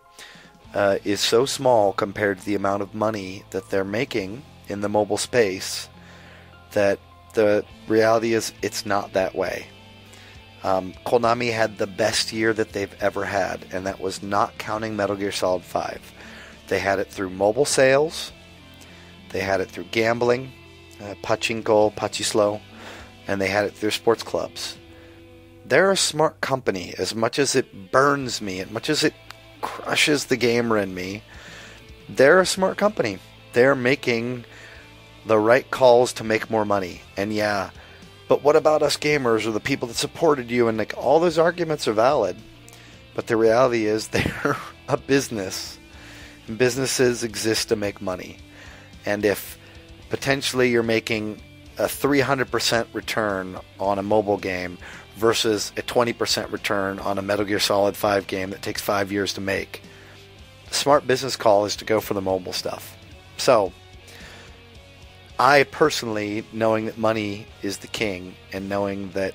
is so small compared to the amount of money that they're making in the mobile space that the reality is it's not that way. Konami had the best year that they've ever had, and that was not counting Metal Gear Solid 5. They had it through mobile sales, they had it through gambling, pachinko, pachislo, and they had it through sports clubs. They're a smart company. As much as it burns me, as much as it crushes the gamer in me, they're a smart company. They're making the right calls to make more money. And yeah, but what about us gamers or the people that supported you? And like, all those arguments are valid, but the reality is they're a business. And businesses exist to make money. And if potentially you're making a 300% return on a mobile game versus a 20% return on a Metal Gear Solid 5 game that takes 5 years to make, the smart business call is to go for the mobile stuff. So I personally, knowing that money is the king, and knowing that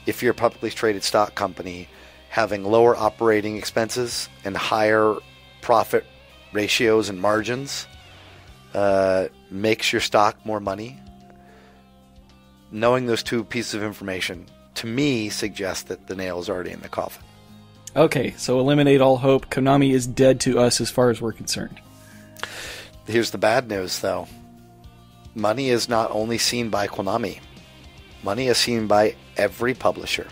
if you're a publicly traded stock company, having lower operating expenses and higher profit ratios and margins makes your stock more money, knowing those two pieces of information, to me, suggests that the nail is already in the coffin. Okay, so eliminate all hope. Konami is dead to us as far as we're concerned. Here's the bad news, though. Money is not only seen by Konami. Money is seen by every publisher.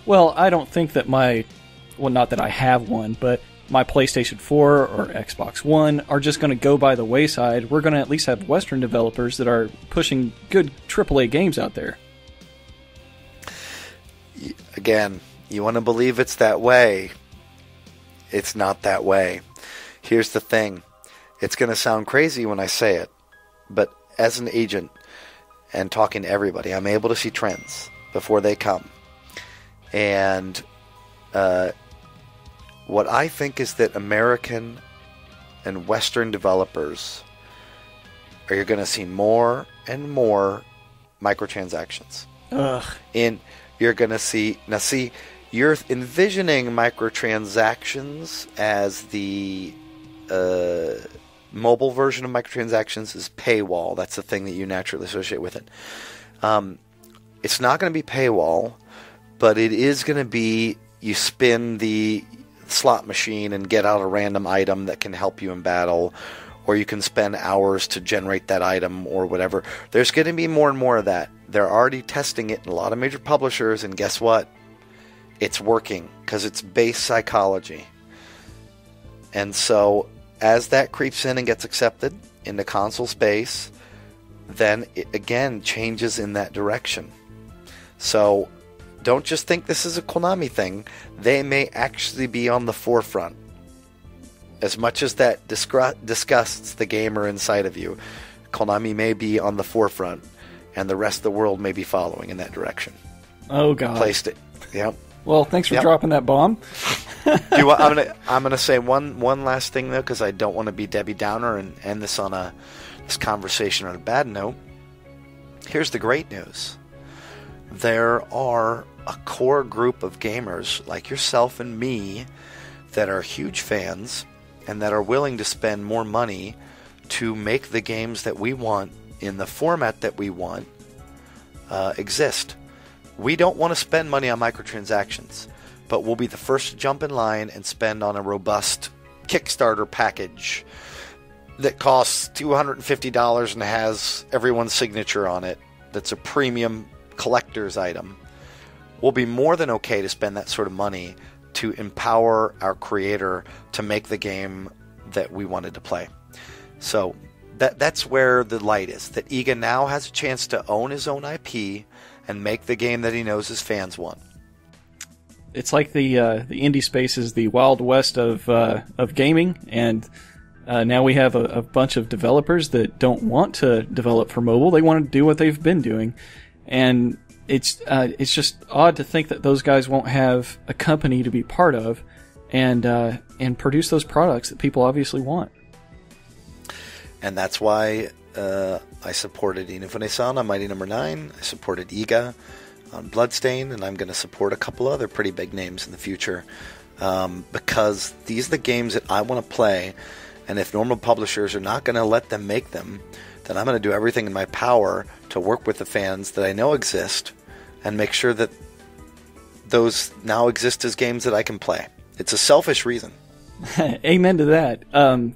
Well, I don't think that not that I have one, but my PlayStation 4 or Xbox One are just going to go by the wayside. We're going to at least have Western developers that are pushing good AAA games out there. Again, you want to believe it's that way. It's not that way. Here's the thing. It's going to sound crazy when I say it, but as an agent and talking to everybody, I'm able to see trends before they come. And what I think is that American and Western developers are going to see more and more microtransactions. And you're going to see... Now, see, you're envisioning microtransactions as the... mobile version of microtransactions is paywall. That's the thing that you naturally associate with it. It's not going to be paywall, but it is going to be you spin the slot machine and get out a random item that can help you in battle, or you can spend hours to generate that item or whatever. There's going to be more and more of that. They're already testing it in a lot of major publishers, and guess what? It's working because it's base psychology. And so as that creeps in and gets accepted in the console space, then it again changes in that direction. So don't just think this is a Konami thing. They may actually be on the forefront. As much as that disgusts the gamer inside of you, Konami may be on the forefront, and the rest of the world may be following in that direction. Oh, God. Placed it. Yep. Well, thanks for dropping that bomb. I'm gonna say one last thing though, because I don't want to be Debbie Downer and end this on this conversation on a bad note. Here's the great news: there are a core group of gamers like yourself and me that are huge fans and that are willing to spend more money to make the games that we want in the format that we want exist. We don't want to spend money on microtransactions, but we'll be the first to jump in line and spend on a robust Kickstarter package that costs $250 and has everyone's signature on it. That's a premium collector's item. We'll be more than okay to spend that sort of money to empower our creator to make the game that we wanted to play. So that's where the light is. That Iga now has a chance to own his own IP and make the game that he knows his fans want. It's like the indie space is the Wild West of gaming, and now we have a bunch of developers that don't want to develop for mobile. They want to do what they've been doing, and it's just odd to think that those guys won't have a company to be part of and produce those products that people obviously want. And that's why I supported Inafune-san on Mighty Number 9. I supported Iga on Bloodstained, and I'm going to support a couple other pretty big names in the future because these are the games that I want to play. And if normal publishers are not going to let them make them, then I'm going to do everything in my power to work with the fans that I know exist and make sure that those now exist as games that I can play. It's a selfish reason. Amen to that.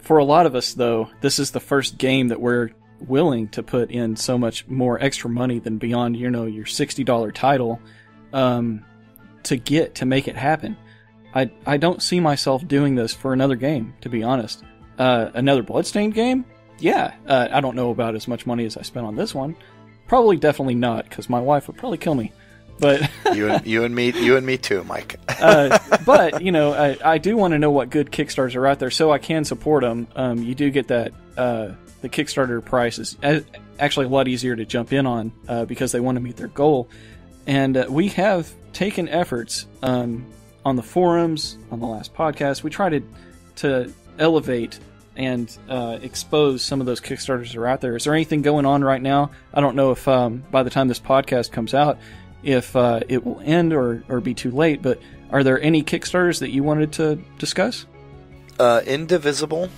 For a lot of us, though, this is the first game that we're willing to put in so much more extra money than beyond, your $60 title to make it happen. I don't see myself doing this for another game, to be honest. Another Bloodstained game? Yeah. I don't know about as much money as I spent on this one. Probably definitely not, because my wife would probably kill me. But you and me too, Mike. But I do want to know what good Kickstarters are out there, so I can support them. You do get that the Kickstarter price is actually a lot easier to jump in on because they want to meet their goal. And we have taken efforts on the forums, on the last podcast. We tried to elevate and expose some of those Kickstarters that are out there. Is there anything going on right now? I don't know if by the time this podcast comes out, if it will end or be too late, but are there any Kickstarters that you wanted to discuss? Indivisible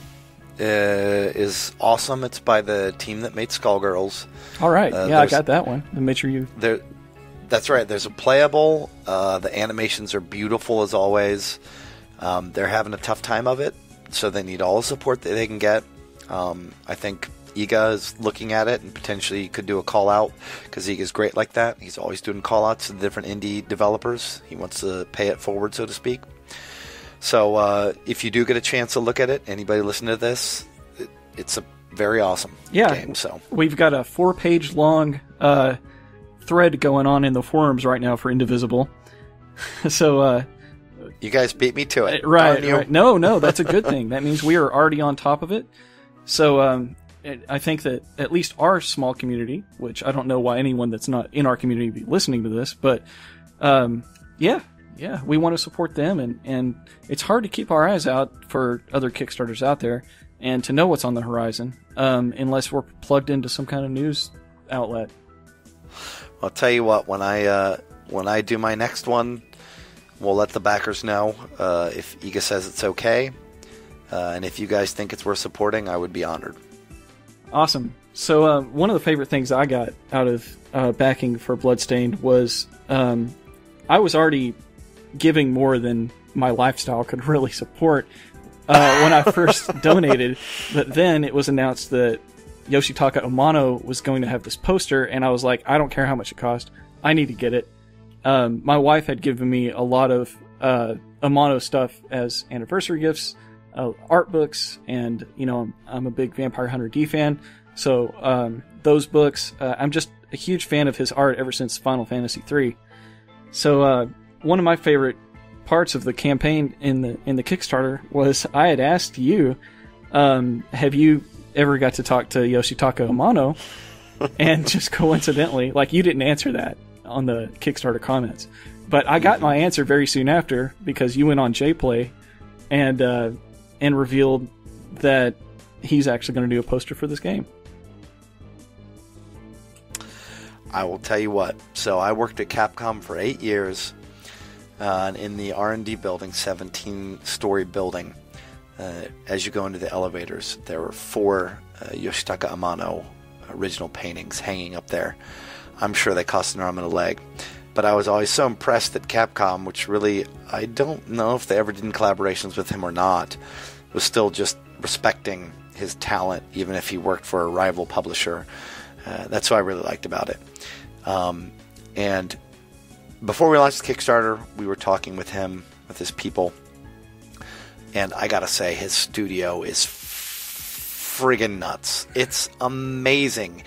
is awesome. It's by the team that made Skullgirls. All right. I got that one. And make sure you... That's right. There's a playable. The animations are beautiful as always. They're having a tough time of it, so they need all the support that they can get. I think Iga is looking at it and potentially could do a call out because Iga's great like that. He's always doing call outs to different indie developers. He wants to pay it forward, so to speak. So if you do get a chance to look at it, anybody listen to this, it's a very awesome game. So we've got a 4-page long thread going on in the forums right now for Indivisible. So you guys beat me to it, right? No, that's a good thing. That means we are already on top of it. So I think that at least our small community, which I don't know why anyone that's not in our community would be listening to this, but we want to support them, and it's hard to keep our eyes out for other Kickstarters out there and to know what's on the horizon unless we're plugged into some kind of news outlet. I'll tell you what, when I do my next one, we'll let the backers know if Iga says it's okay, and if you guys think it's worth supporting, I would be honored. Awesome. So one of the favorite things I got out of backing for Bloodstained was I was already giving more than my lifestyle could really support when I first donated, but then it was announced that Yoshitaka Amano was going to have this poster, and I was like, I don't care how much it cost, I need to get it. My wife had given me a lot of Amano stuff as anniversary gifts, art books, and I'm a big Vampire Hunter D fan, so those books, I'm just a huge fan of his art ever since Final Fantasy III. So one of my favorite parts of the campaign in the Kickstarter was I had asked you, have you ever got to talk to Yoshitaka Amano? And just coincidentally, you didn't answer that on the Kickstarter comments, but I got my answer very soon after because you went on JPlay and revealed that he's actually going to do a poster for this game. I will tell you what. So I worked at Capcom for 8 years in the R&D building, 17-story building. As you go into the elevators, there were 4 Yoshitaka Amano original paintings hanging up there. I'm sure they cost an arm and a leg. But I was always so impressed that Capcom, which really, I don't know if they ever did collaborations with him or not, was still just respecting his talent, even if he worked for a rival publisher. That's what I really liked about it. And before we launched the Kickstarter, we were talking with him, with his people, and I gotta say, his studio is friggin' nuts. It's amazing.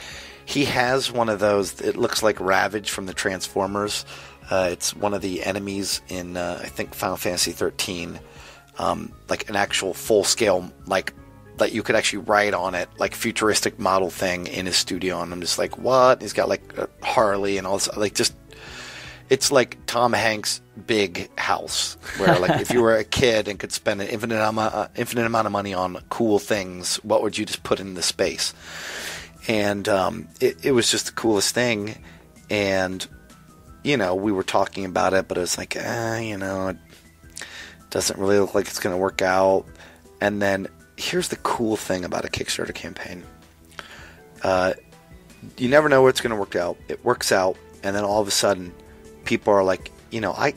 He has one of those, it looks like Ravage from the Transformers. It's one of the enemies in, I think, Final Fantasy 13. Like an actual full-scale, like, that you could actually write on it, like, futuristic model thing in his studio. And I'm just like, what? He's got, like, a Harley and all this, like, just... It's like Tom Hanks' big house, where, like, if you were a kid and could spend an infinite amount of money on cool things, what would you just put in the space? And it was just the coolest thing. And, you know, we were talking about it, but it was like, you know, it doesn't really look like it's going to work out. And then here's the cool thing about a Kickstarter campaign. You never know where it's going to work out. It works out, and then all of a sudden, people are like, you know, I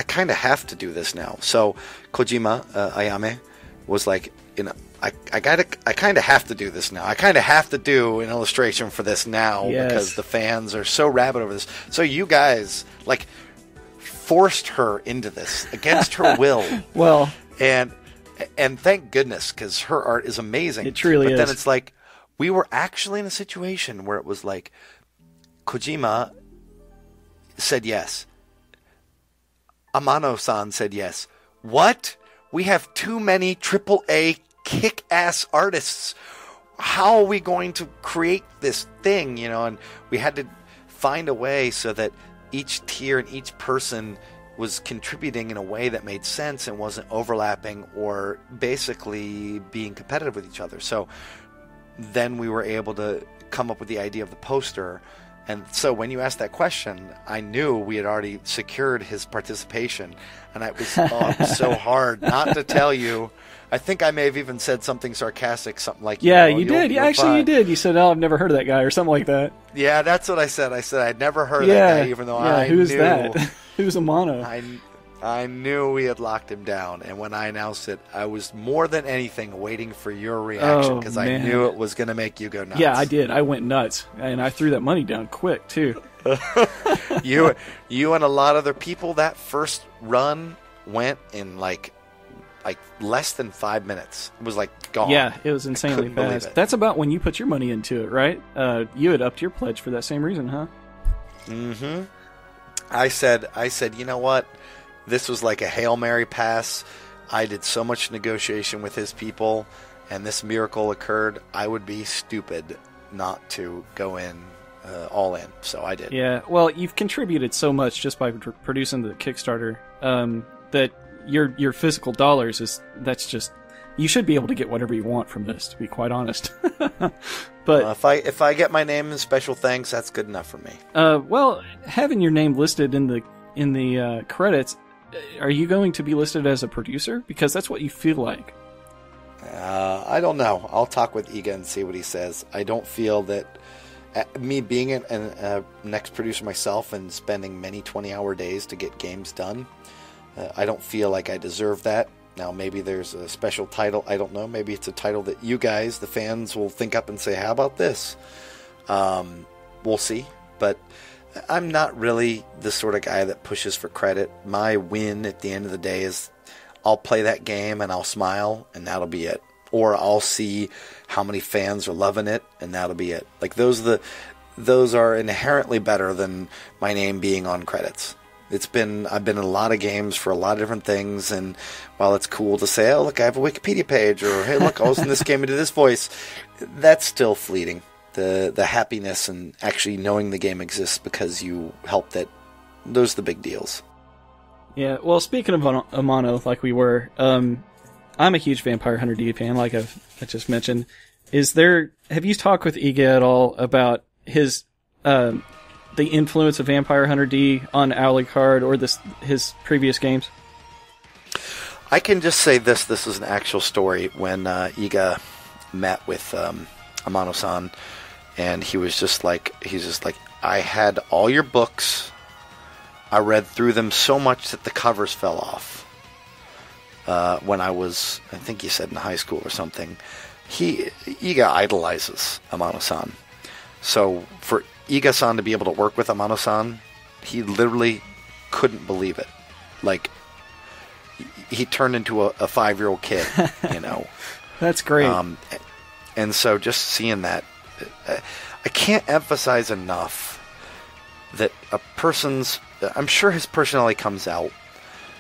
kind of have to do this now. So Kojima Ayame was like, you know, I kind of have to do this now. I kind of have to do an illustration for this now because the fans are so rabid over this. So you guys, like, forced her into this against her will. Well, and thank goodness, because her art is amazing. It truly is. But then it's like, we were actually in a situation where it was like, Kojima said yes. Amano-san said yes. What? We have too many AAA kick-ass artists. How are we going to create this thing? You know, and we had to find a way so that each tier and each person was contributing in a way that made sense and wasn't overlapping or basically being competitive with each other. So then we were able to come up with the idea of the poster. And so when you asked that question, I knew we had already secured his participation. And it was so hard not to tell you. I think I may have even said something sarcastic, something like, you did. Yeah, actually, you did. You said, "Oh, I've never heard of that guy," or something like that. Yeah, that's what I said. I said I'd never heard of that guy, even though I who's knew. That? Who's Amano? I knew we had locked him down, and when I announced it, I was more than anything waiting for your reaction because I knew it was going to make you go nuts. Yeah, I did. I went nuts, and I threw that money down quick too. You and a lot of other people. That first run went in like less than 5 minutes. It was like gone. Yeah, it was insanely fast. That's about when you put your money into it, right? You had upped your pledge for that same reason, huh? Mm-hmm. I said, you know what? This was like a Hail Mary pass. I did so much negotiation with his people, and this miracle occurred. I would be stupid not to go in all in. So I did. Yeah, well, you've contributed so much just by producing the Kickstarter that your physical dollars that's just, you should be able to get whatever you want from this, to be quite honest. But if I get my name in special thanks, that's good enough for me. Well, having your name listed in the credits, are you going to be listed as a producer? Because that's what you feel like. I don't know. I'll talk with Iga and see what he says. I don't feel that me being a next producer myself and spending many 20-hour days to get games done, I don't feel like I deserve that. Now, maybe there's a special title. I don't know. Maybe it's a title that you guys, the fans, will think up and say, how about this? We'll see. But I'm not really the sort of guy that pushes for credit. My win at the end of the day is I'll play that game and I'll smile, and that'll be it. Or I'll see how many fans are loving it, and that'll be it. Like, those are inherently better than my name being on credits. I've been in a lot of games for a lot of different things, and while it's cool to say, oh, look, I have a Wikipedia page, or hey, look, I was in this game and did this voice, that's still fleeting. The happiness and actually knowing the game exists because you helped it, those are the big deals. Yeah, well, speaking of Amano, like we were, I'm a huge Vampire Hunter D fan, like I just mentioned. Have you talked with Iga at all about his the influence of Vampire Hunter D on Alucard or his previous games? I can just say this. This is an actual story. When Iga met with Amano-san, and he's just like, I had all your books. I read through them so much that the covers fell off. When I was, I think he said in high school or something. Iga idolizes Amano-san. So for Iga-san to be able to work with Amano-san, he literally couldn't believe it. Like, he turned into a 5-year-old kid, you know. That's great. And so just seeing that, I can't emphasize enough that a person's, I'm sure his personality comes out,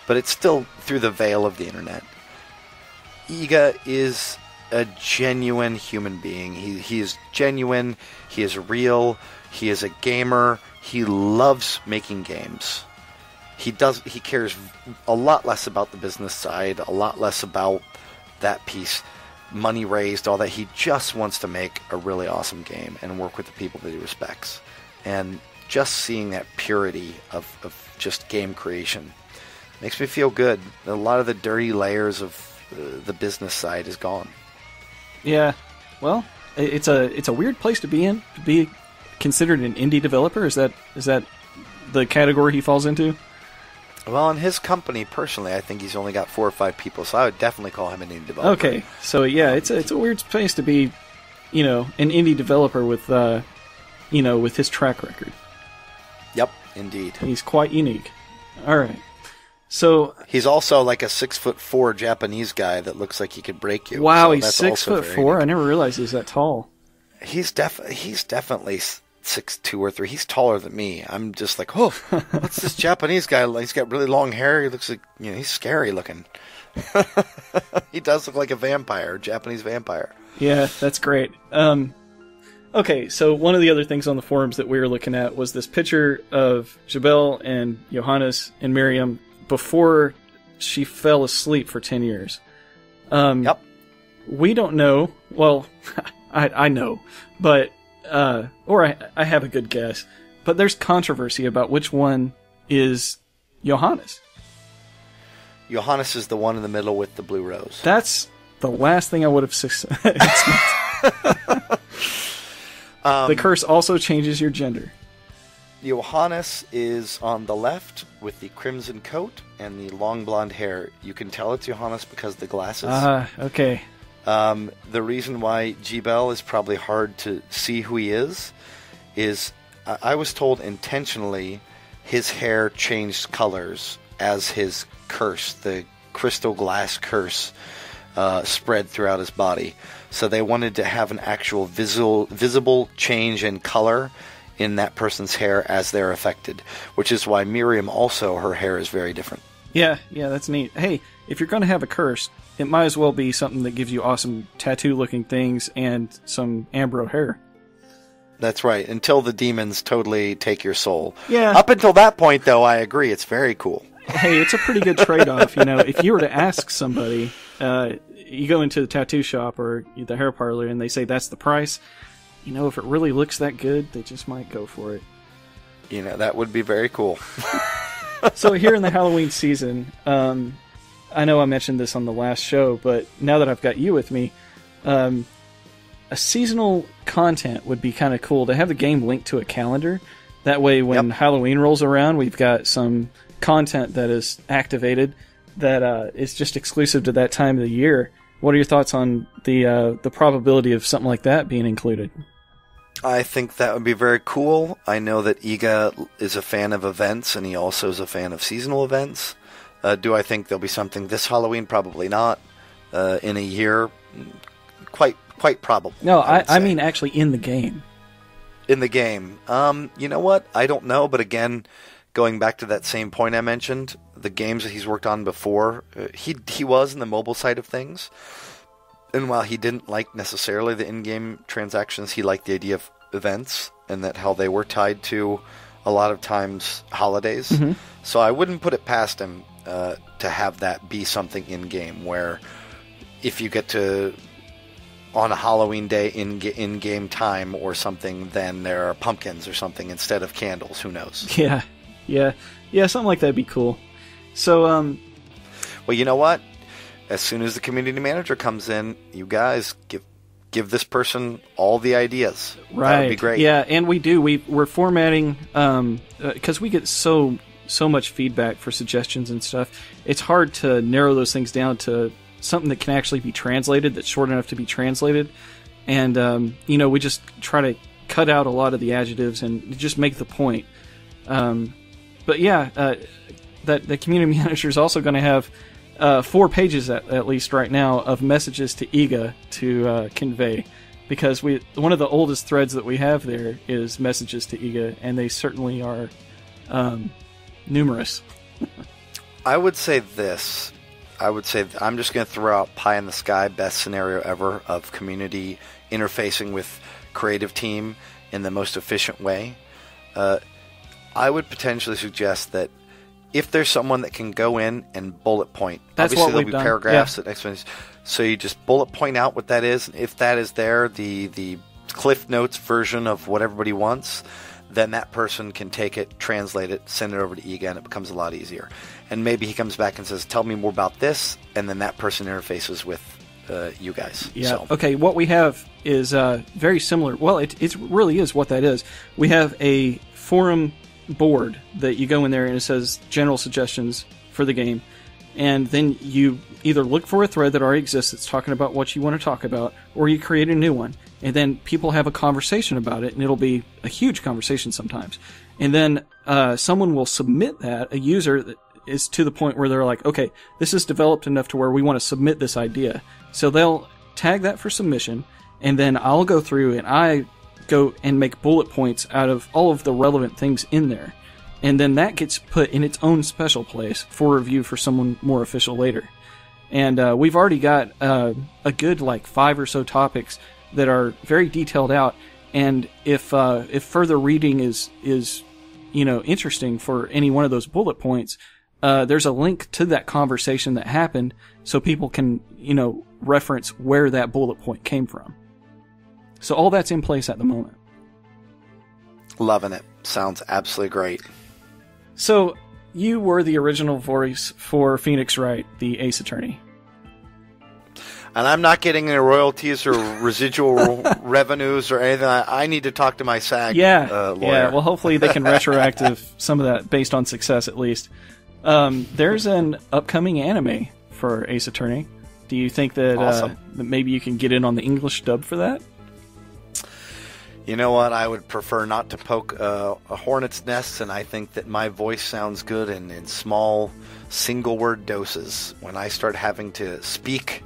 but it's still through the veil of the internet. Iga is a genuine human being. He is genuine. He is real. He is a gamer. He loves making games. He cares a lot less about the business side, a lot less about that piece, money raised, all that. He just wants to make a really awesome game and work with the people that he respects. And just seeing that purity of just game creation makes me feel good. A lot of the dirty layers of the business side is gone. Yeah. Well, it's a weird place to be in, to be considered an indie developer. Is that the category he falls into? Well, in his company, personally, I think he's only got 4 or 5 people, so I would definitely call him an indie developer. Okay, so yeah, it's a weird place to be, you know, an indie developer with, you know, with his track record. Yep, indeed. He's quite unique. All right, so he's also like a 6'4" Japanese guy that looks like he could break you. Wow, so he's 6'4". I never realized he was that tall. He's definitely 6'2" or 6'3". He's taller than me. I'm just like, oh, what's this Japanese guy? He's got really long hair. He looks like, you know, he's scary looking. He does look like a vampire, Japanese vampire. Yeah, that's great. Okay, so one of the other things on the forums that we were looking at was this picture of Jabel and Johannes and Miriam before she fell asleep for 10 years. Yep. We don't know. Well, I know, but or I have a good guess. But there's controversy about which one is Johannes. Johannes is the one in the middle with the blue rose. That's the last thing I would have the curse also changes your gender. Johannes is on the left with the crimson coat and the long blonde hair. You can tell it's Johannes because of the glasses. Okay. The reason why Jebel is probably hard to see who he is I was told intentionally his hair changed colors as his curse, the crystal glass curse, spread throughout his body. So they wanted to have an actual visible change in color in that person's hair as they're affected, which is why Miriam also, her hair is very different. Yeah, that's neat. Hey, if you're going to have a curse, it might as well be something that gives you awesome tattoo-looking things and some Ambro hair. That's right, until the demons totally take your soul. Yeah. Up until that point, though, I agree, it's very cool. Hey, it's a pretty good trade-off, you know. If you were to ask somebody, you go into the tattoo shop or the hair parlor and they say that's the price, you know, if it really looks that good, they just might go for it. You know, that would be very cool. So here in the Halloween season, I know I mentioned this on the last show, but now that I've got you with me, a seasonal content would be kind of cool to have the game linked to a calendar. That way when Halloween rolls around, we've got some content that is activated that is just exclusive to that time of the year. What are your thoughts on the probability of something like that being included? I think that would be very cool. I know that Iga is a fan of events, and he also is a fan of seasonal events. Do I think there'll be something this Halloween? Probably not. In a year, quite probable. No, I mean actually in the game. In the game. You know what? I don't know, but again, going back to that same point I mentioned, the games that he's worked on before, he was in the mobile side of things. And while he didn't like necessarily the in-game transactions, he liked the idea of events and that how they were tied to a lot of times holidays. Mm-hmm. So I wouldn't put it past him to have that be something in-game where if you get to on a Halloween day in game time or something, then there are pumpkins or something instead of candles. Who knows? Yeah, something like that'd be cool. So, well, you know what? As soon as the community manager comes in, you guys give this person all the ideas. Right. That would be great. Yeah, and we do. We're formatting because we get so much feedback for suggestions and stuff. It's hard to narrow those things down to something that can actually be translated, that's short enough to be translated. And we just try to cut out a lot of the adjectives and just make the point. But yeah, that the community manager is also going to have 4 pages at least right now of messages to Iga to convey, because one of the oldest threads that we have there is messages to Iga, and they certainly are numerous. I would say this. I'm just going to throw out pie in the sky, best scenario ever of community interfacing with creative team in the most efficient way. I would potentially suggest that if there's someone that can go in and bullet point, that's obviously what there'll we've be done. paragraphs that explain. So you just bullet point out what that is. And if that is there, the Cliff Notes version of what everybody wants, then that person can take it, translate it, send it over to Iga, and it becomes a lot easier. And maybe he comes back and says, "Tell me more about this," and then that person interfaces with you guys. Yeah. So. Okay. What we have is very similar. Well, it really is what that is. We have a forum board that you go in there and it says general suggestions for the game, and then you either look for a thread that already exists that's talking about what you want to talk about, or you create a new one, and then people have a conversation about it, and it'll be a huge conversation sometimes. And then someone will submit that, a user that is to the point where they're like, okay, this is developed enough to where we want to submit this idea. So they'll tag that for submission, and then I'll go through and I go and make bullet points out of all of the relevant things in there. And then that gets put in its own special place for review for someone more official later. And we've already got a good 5 or so topics that are very detailed out. And if further reading is interesting for any one of those bullet points, there's a link to that conversation that happened, so people can reference where that bullet point came from. So all that's in place at the moment. Loving it. Sounds absolutely great. So you were the original voice for Phoenix Wright, the Ace Attorney. And I'm not getting any royalties or residual revenues or anything. I need to talk to my SAG lawyer. Yeah, well, hopefully they can retroactive some of that based on success at least. There's an upcoming anime for Ace Attorney. Do you think that, awesome. That maybe you can get in on the English dub for that? You know what? I would prefer not to poke a hornet's nest, and I think that my voice sounds good in small, single-word doses. When I start having to speak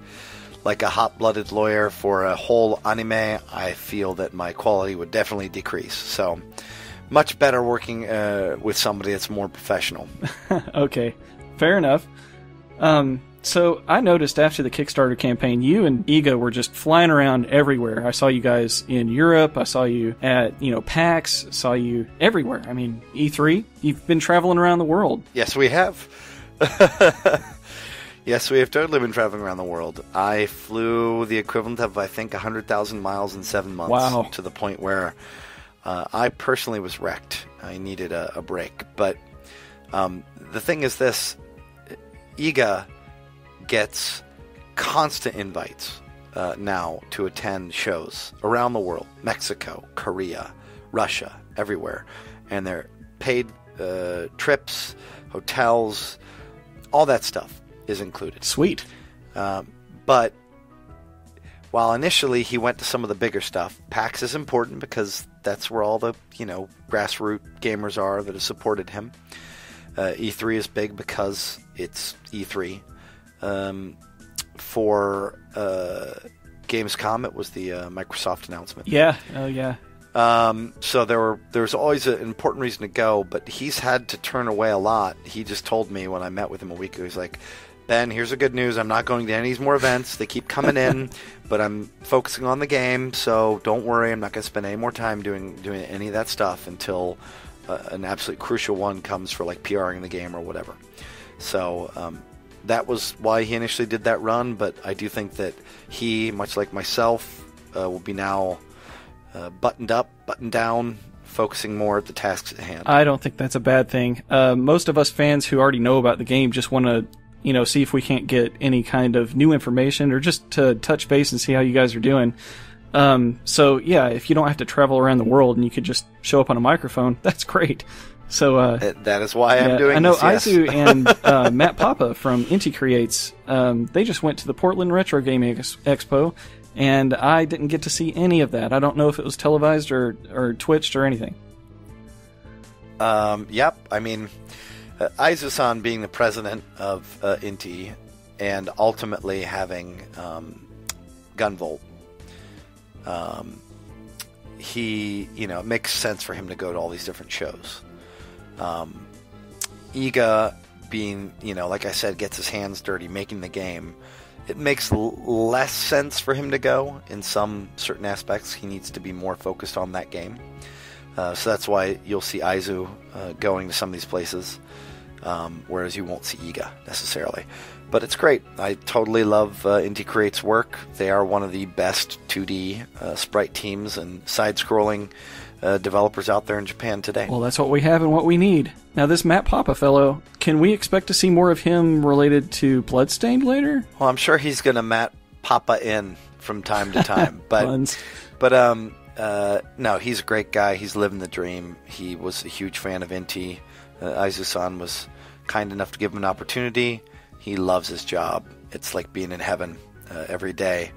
like a hot-blooded lawyer for a whole anime, I feel that my quality would definitely decrease. So, much better working with somebody that's more professional. Okay, fair enough. So I noticed after the Kickstarter campaign, you and Iga were just flying around everywhere. I saw you guys in Europe. I saw you at, PAX. Saw you everywhere. I mean, E3. You've been traveling around the world. Yes, we have. Yes, we have totally been traveling around the world. I flew the equivalent of, I think, 100,000 miles in 7 months. Wow. To the point where I personally was wrecked. I needed a break. But the thing is this, Iga gets constant invites now to attend shows around the world. Mexico, Korea, Russia, everywhere. And they're paid trips, hotels, all that stuff is included. Sweet. But while initially he went to some of the bigger stuff, PAX is important because that's where all the, grassroots gamers are that have supported him. E3 is big because it's E3. For Gamescom, it was the Microsoft announcement. Yeah. Oh, yeah. So there was always an important reason to go, but he's had to turn away a lot. He just told me when I met with him a week ago, he's like, "Ben, here's the good news. I'm not going to any more events. They keep coming in, but I'm focusing on the game, so don't worry. I'm not going to spend any more time doing any of that stuff until an absolute crucial one comes for PRing the game or whatever." So that was why he initially did that run, but I do think that he, much like myself, will be now buttoned up, buttoned down, focusing more at the tasks at hand. I don't think that's a bad thing. Most of us fans who already know about the game just want to, see if we can't get any kind of new information or just to touch base and see how you guys are doing. So yeah, if you don't have to travel around the world and you could just show up on a microphone, that's great. So that is why I'm doing I know this, yes. Izu and Matt Papa from Inti Creates, they just went to the Portland Retro Gaming Expo, and I didn't get to see any of that. I don't know if it was televised or twitched or anything. Yep. I mean, Izu-san being the president of Inti and ultimately having Gunvolt, it makes sense for him to go to all these different shows. Iga being, like I said, gets his hands dirty making the game. It makes less sense for him to go. In some certain aspects, he needs to be more focused on that game. So that's why you'll see Izu going to some of these places, whereas you won't see Iga necessarily. But it's great. I totally love Inti Creates' work. They are one of the best 2D sprite teams and side-scrolling developers out there in Japan today. Well, that's what we have and what we need. Now, this Matt Papa fellow, can we expect to see more of him related to Bloodstained later? Well, I'm sure he's going to Matt Papa in from time to time. But no, he's a great guy. He's living the dream. He was a huge fan of Inti. Izu-san was kind enough to give him an opportunity. He loves his job. It's like being in heaven every day.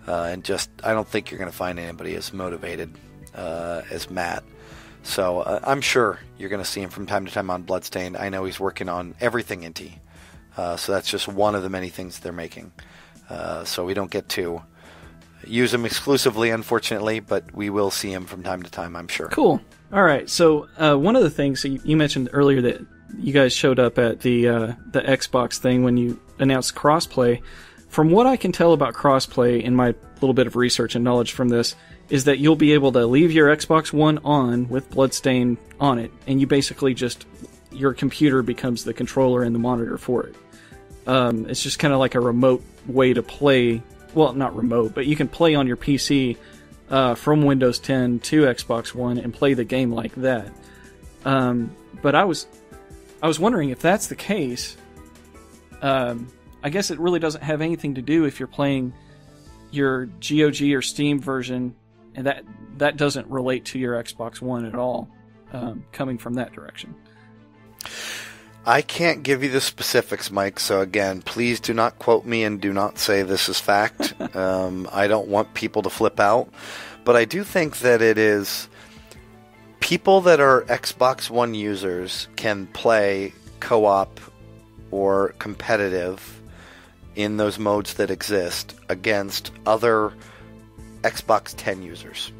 And I don't think you're going to find anybody as motivated as Matt. So I'm sure you're going to see him from time to time on Bloodstained. I know he's working on everything Inti. So that's just one of the many things they're making. So we don't get to use him exclusively, unfortunately, but we will see him from time to time, I'm sure. Cool. All right. So one of the things you mentioned earlier that you guys showed up at the Xbox thing when you announced crossplay. From what I can tell about crossplay in my little bit of research and knowledge from this, is that you'll be able to leave your Xbox One on with Bloodstained on it, and you basically your computer becomes the controller and the monitor for it. It's just kind of like a remote way to play. Well, not remote, but you can play on your PC from Windows 10 to Xbox One and play the game like that. But I was wondering if that's the case. I guess it really doesn't have anything to do if you're playing your GOG or Steam version, and that doesn't relate to your Xbox One at all, coming from that direction. I can't give you the specifics, Mike, so again, please do not quote me and do not say this is fact. I don't want people to flip out, but I do think that it is people that are Xbox One users can play co-op or competitive in those modes that exist against other Xbox 10 users,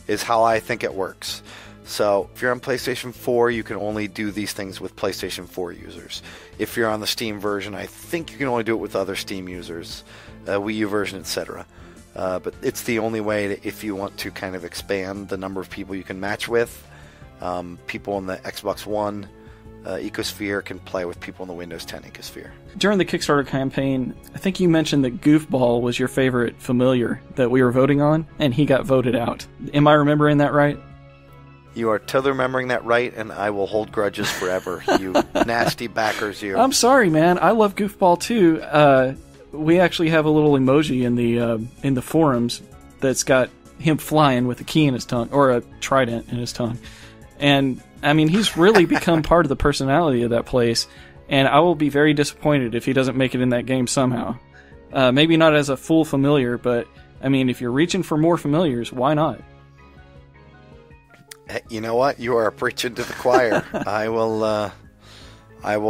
is how I think it works. So if you're on PlayStation 4, you can only do these things with PlayStation 4 users. If you're on the Steam version, I think you can only do it with other Steam users, Wii U version, etc. But it's the only way if you want to kind of expand the number of people you can match with. People in the Xbox One ecosphere can play with people in the Windows 10 ecosphere. During the Kickstarter campaign, I think you mentioned that Goofball was your favorite familiar that we were voting on, and he got voted out. Am I remembering that right? You are totally remembering that right, and I will hold grudges forever, you nasty backers, you. I'm sorry, man. I love Goofball, too. We actually have a little emoji in the forums that's got him flying with a key in his tongue, or a trident in his tongue. And, I mean, he's really become part of the personality of that place, and I will be very disappointed if he doesn't make it in that game somehow. Maybe not as a full familiar, but, I mean, if you're reaching for more familiars, why not? You know what? You are preaching to the choir. I will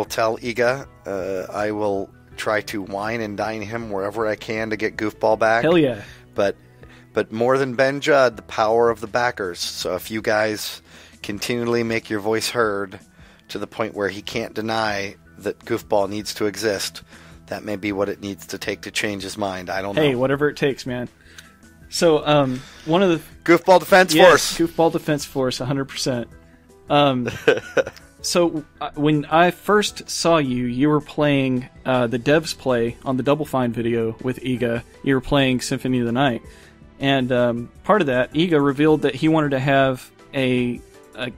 tell Iga. I will try to wine and dine him wherever I can to get Goofball back. Hell yeah! But more than Ben Judd, the power of the backers. So if you guys continually make your voice heard to the point where he can't deny that Goofball needs to exist, that may be what it needs to take to change his mind. I don't know. Hey, whatever it takes, man. So, one of the... Goofball Defense Force. Goofball Defense Force, 100%. So when I first saw you, you were playing the devs play on the Double Fine video with Iga. You were playing Symphony of the Night. And part of that, Iga revealed that he wanted to have a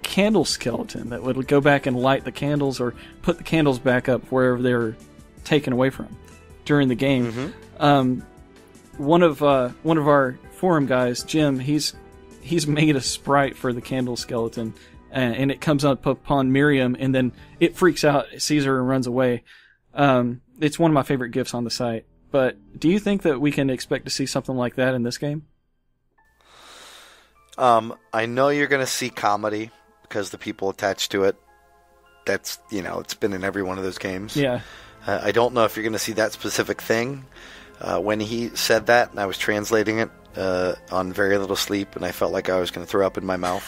candle skeleton that would go back and light the candles or put the candles back up wherever they were taken away from during the game. One of our forum guys, Jim, he's made a sprite for the candle skeleton, and it comes up upon Miriam, and then it freaks out, sees her, and runs away. It's one of my favorite GIFs on the site. But do you think that we can expect to see something like that in this game? I know you're going to see comedy because the people attached to it. That's, it's been in every one of those games. Yeah. I don't know if you're going to see that specific thing. When he said that, and I was translating it on very little sleep, and I felt like I was going to throw up in my mouth.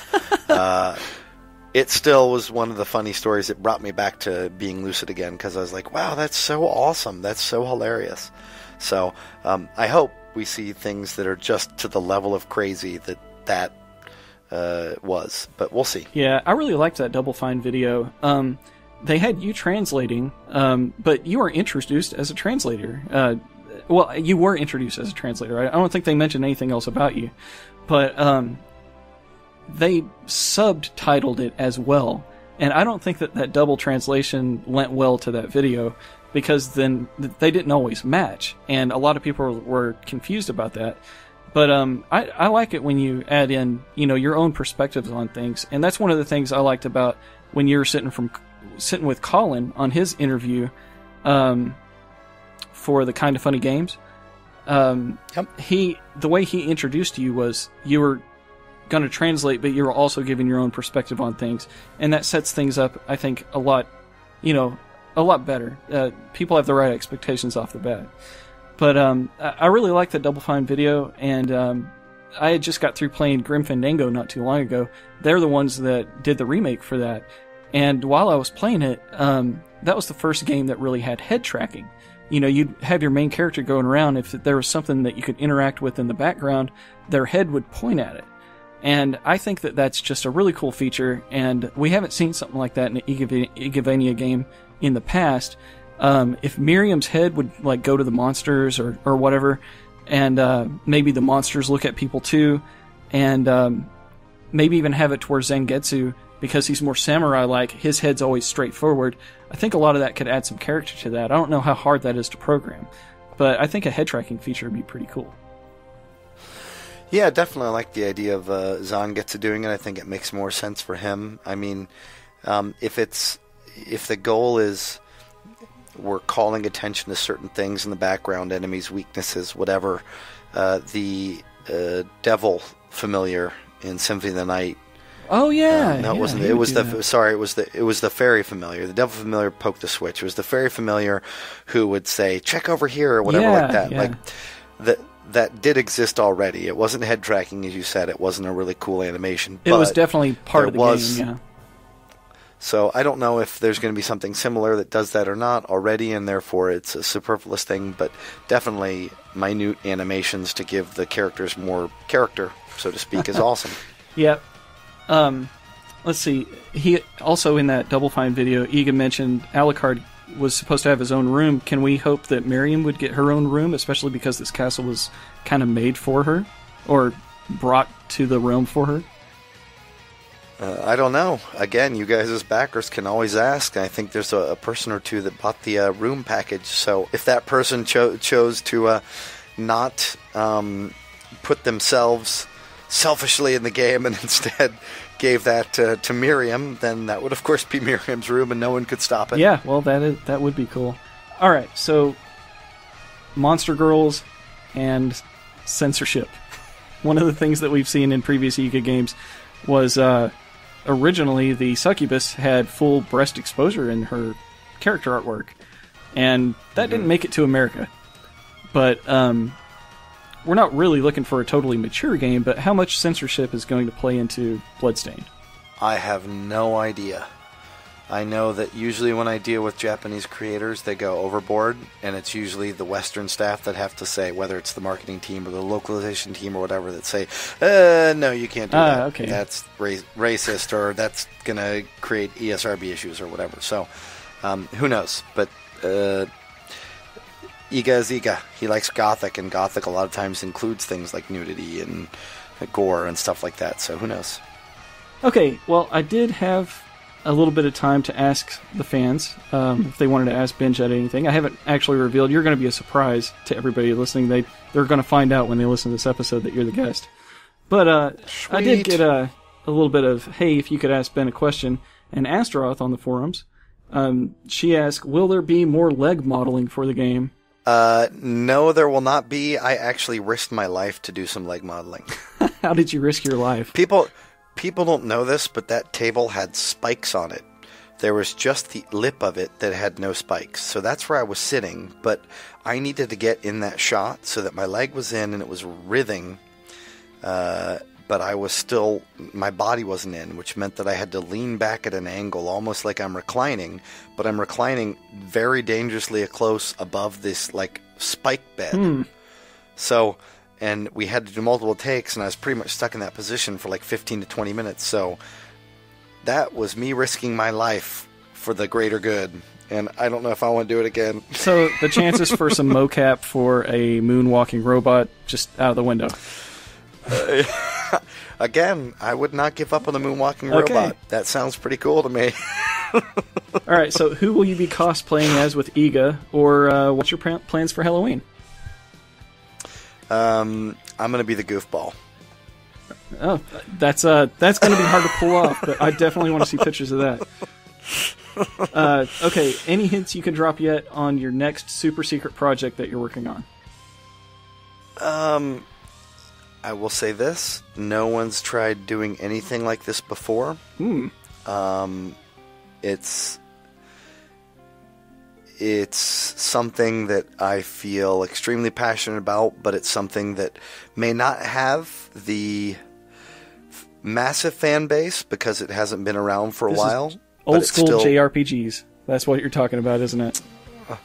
It still was one of the funny stories that brought me back to being lucid again, because I was like, wow, that's so awesome. That's so hilarious. So I hope we see things that are just to the level of crazy that was, but we'll see. Yeah, I really liked that Double Fine video. They had you translating, but you were introduced as a translator. Well, you were introduced as a translator. I don't think they mentioned anything else about you, but they subtitled it as well. And I don't think that double translation lent well to that video, because then they didn't always match, and a lot of people were confused about that. But I like it when you add in, your own perspectives on things, and that's one of the things I liked about when you were sitting with Colin on his interview for the Kinda Funny Games. Yep. The way he introduced you was you were going to translate, but you were also giving your own perspective on things, and that sets things up, I think, a lot better. People have the right expectations off the bat. But I really like the Double Fine video, and I had just got through playing Grim Fandango not too long ago. They're the ones that did the remake for that. And while I was playing it, that was the first game that really had head tracking. You'd have your main character going around. If there was something that you could interact with in the background, their head would point at it. And I think that that's just a really cool feature, and we haven't seen something like that in an Igavania game in the past. If Miriam's head would go to the monsters or whatever, and maybe the monsters look at people too, and maybe even have it towards Zangetsu, because he's more samurai-like, his head's always straight forward. I think a lot of that could add some character to that. I don't know how hard that is to program, but I think a head tracking feature would be pretty cool. Yeah, definitely. I like the idea of Zangetsu doing it. I think it makes more sense for him. I mean, if the goal is we're calling attention to certain things in the background, enemies, weaknesses, whatever, the devil familiar in Symphony of the Night. Oh yeah, no, it wasn't. It was it was the fairy familiar. The devil familiar poked the switch. It was the fairy familiar who would say, "Check over here" or whatever like that. Yeah. Like that did exist already. It wasn't head tracking, as you said. It wasn't a really cool animation. It was definitely part of the game. Yeah. So I don't know if there's going to be something similar that does that or not already, and therefore it's a superfluous thing. But definitely minute animations to give the characters more character, so to speak, is awesome. Yep. Let's see. He also, in that Double Fine video, Iga mentioned Alucard was supposed to have his own room. Can we hope that Miriam would get her own room, especially because this castle was kind of made for her, or brought to the realm for her? I don't know. Again, you guys as backers can always ask. I think there's a person or two that bought the room package. So if that person chose to not put themselves selfishly in the game and instead gave that to Miriam, then that would of course be Miriam's room and no one could stop it. Yeah, well, that would be cool. Alright, so Monster Girls and censorship. One of the things that we've seen in previous Iga games was originally the succubus had full breast exposure in her character artwork, and that didn't make it to America. But we're not really looking for a totally mature game, but how much censorship is going to play into Bloodstained? I have no idea. I know that usually when I deal with Japanese creators, they go overboard, and it's usually the Western staff that have to say, whether it's the marketing team or the localization team or whatever, that say, no, you can't do that. Okay. That's racist, or that's going to create ESRB issues or whatever. So, who knows? But Iga is Iga. He likes Gothic, and Gothic a lot of times includes things like nudity and gore and stuff like that. So, who knows? Okay, well, I did have a little bit of time to ask the fans if they wanted to ask Ben Judd anything. I haven't actually revealed. You're going to be a surprise to everybody listening. They're going to find out when they listen to this episode that you're the guest. But I did get a little bit of, hey, if you could ask Ben a question. And Astaroth on the forums, she asked, will there be more leg modeling for the game? No, there will not be. I actually risked my life to do some leg modeling. How did you risk your life? People don't know this, but that table had spikes on it. There was just the lip of it that had no spikes. So that's where I was sitting, but I needed to get in that shot so that my leg was in and it was writhing, but I was still, my body wasn't in, which meant that I had to lean back at an angle, almost like I'm reclining, but I'm reclining very dangerously close above this, like, spike bed. So... and we had to do multiple takes, and I was pretty much stuck in that position for like 15 to 20 minutes. So that was me risking my life for the greater good, and I don't know if I want to do it again. So the chances for some mocap for a moonwalking robot just out of the window. Again, I would not give up on the moonwalking robot. That sounds pretty cool to me. All right, so who will you be cosplaying as with Iga, or what's your plans for Halloween? I'm going to be the goofball. Oh, that's going to be hard to pull off, but I definitely want to see pictures of that. Okay, any hints you can drop yet on your next super secret project that you're working on? I will say this. No one's tried doing anything like this before. It's something that I feel extremely passionate about, but it's something that may not have the massive fan base because it hasn't been around for a while. Old school JRPGs. That's what you're talking about, isn't it? Well,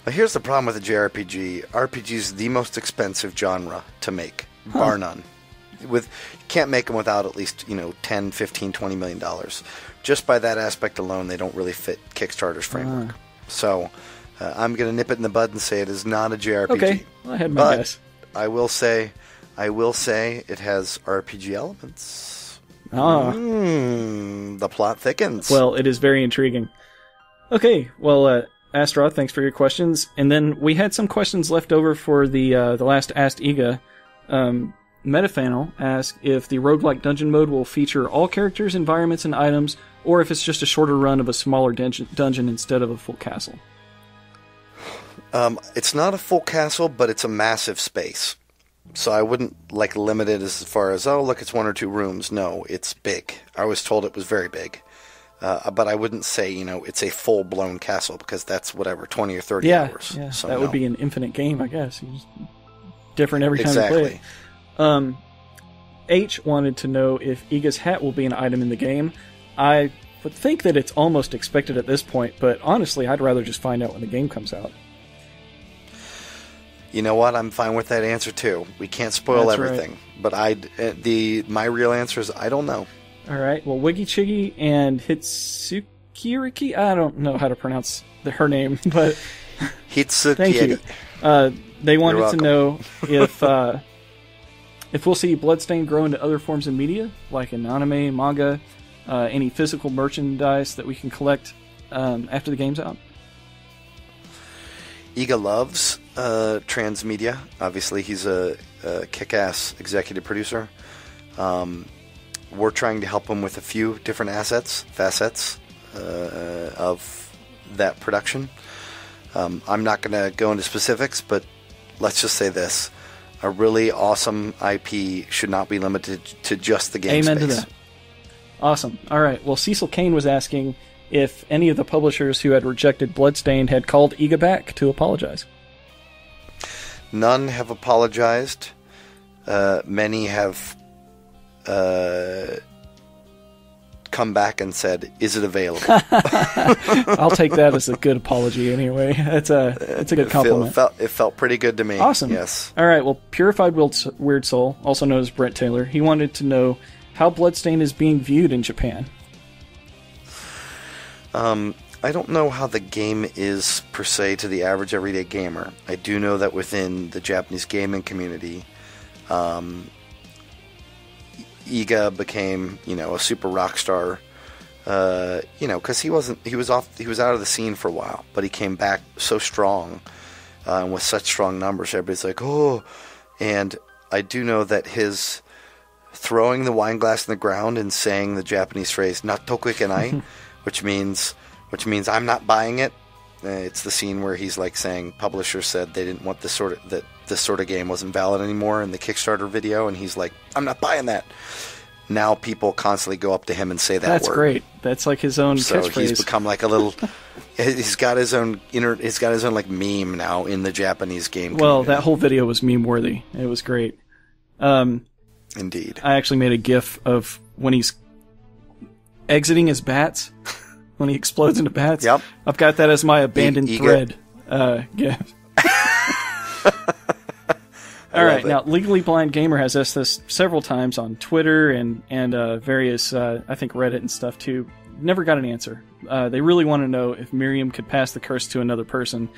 here's the problem with the JRPG. RPG is the most expensive genre to make, bar none. You can't make them without at least, $10, $15, $20 million. Just by that aspect alone, they don't really fit Kickstarter's framework. So, I'm going to nip it in the bud and say it is not a JRPG. Okay, well, I had my guess. I will say it has RPG elements. The plot thickens. Well, it is very intriguing. Okay, well, Astaroth, thanks for your questions. And then we had some questions left over for the last Asked Iga. Metafanel asked if the roguelike dungeon mode will feature all characters, environments, and items, or if it's just a shorter run of a smaller dungeon instead of a full castle. It's not a full castle, but it's a massive space. So I wouldn't limit it as far as, it's 1 or 2 rooms. No, it's big. I was told it was very big. But I wouldn't say, it's a full-blown castle, because that's 20 or 30 hours. Yeah, so that would be an infinite game, I guess. It's different every time you play it. H wanted to know if Iga's hat will be an item in the game. I would think that it's almost expected at this point, but honestly, I'd rather just find out when the game comes out. You know what? I'm fine with that answer too. We can't spoil That's everything, right. But my real answer is I don't know. All right. Well, Wiggy Chiggy and Hitsukiriki, I don't know how to pronounce her name, but Hitsukiriki. Thank you. They wanted to know if we'll see Bloodstained grow into other forms of media, like in anime, manga, any physical merchandise that we can collect after the game's out. Iga loves transmedia. Obviously, he's a kick-ass executive producer. We're trying to help him with a few different facets of that production. I'm not going to go into specifics, but let's just say this. A really awesome IP should not be limited to just the game Amen space. to that. Awesome. All right. Well, Cecil Kane was asking if any of the publishers who had rejected Bloodstained had called Iga back to apologize. None have apologized. Many have come come back and said, "Is it available?" I'll take that as a good apology anyway. It's a good compliment. It felt pretty good to me. Awesome. Yes. All right. Well, Purified Weird Soul, also known as Brent Taylor, he wanted to know how Bloodstained is being viewed in Japan. I don't know how the game is per se to the average everyday gamer. I do know that within the Japanese gaming community, Iga became, a super rock star, because he was out of the scene for a while, but he came back so strong, with such strong numbers. Everybody's like, oh, and I do know that his throwing the wine glass in the ground and saying the Japanese phrase "nattoku ikenai," which means I'm not buying it. It's the scene where he's like saying publishers said they didn't want this sort of game wasn't valid anymore in the Kickstarter video, and he's like, I'm not buying that. Now people constantly go up to him and say that That's word. Great. That's like his own so catchphrase. He's become like a little. He's got his own like meme now in the Japanese game community. Well, that whole video was meme worthy. It was great. Indeed. I actually made a GIF of when he's exiting his bats. When he explodes into bats. Yep. I've got that as my abandoned thread. GIF. All right. Now, Legally Blind Gamer has asked this several times on Twitter and various, I think, Reddit and stuff too. Never got an answer. They really want to know if Miriam could pass the curse to another person.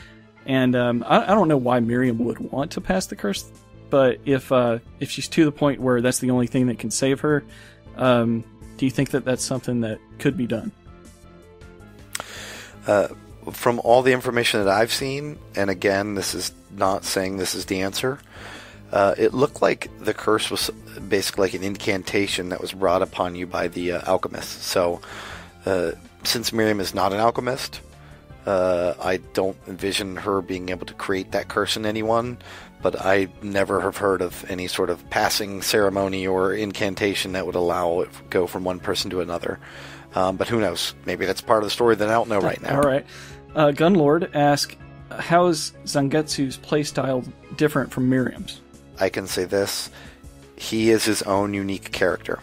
And I don't know why Miriam would want to pass the curse, but if she's to the point where that's the only thing that can save her, do you think that that's something that could be done? From all the information that I've seen, and again, this is not saying this is the answer, it looked like the curse was basically like an incantation that was brought upon you by the alchemist. So, since Miriam is not an alchemist, I don't envision her being able to create that curse in anyone, but I never have heard of any sort of passing ceremony or incantation that would allow it to go from one person to another. But who knows? Maybe that's part of the story that I don't know right now. All right. Gunlord asks, how is Zangetsu's playstyle different from Miriam's? I can say this. He is his own unique character.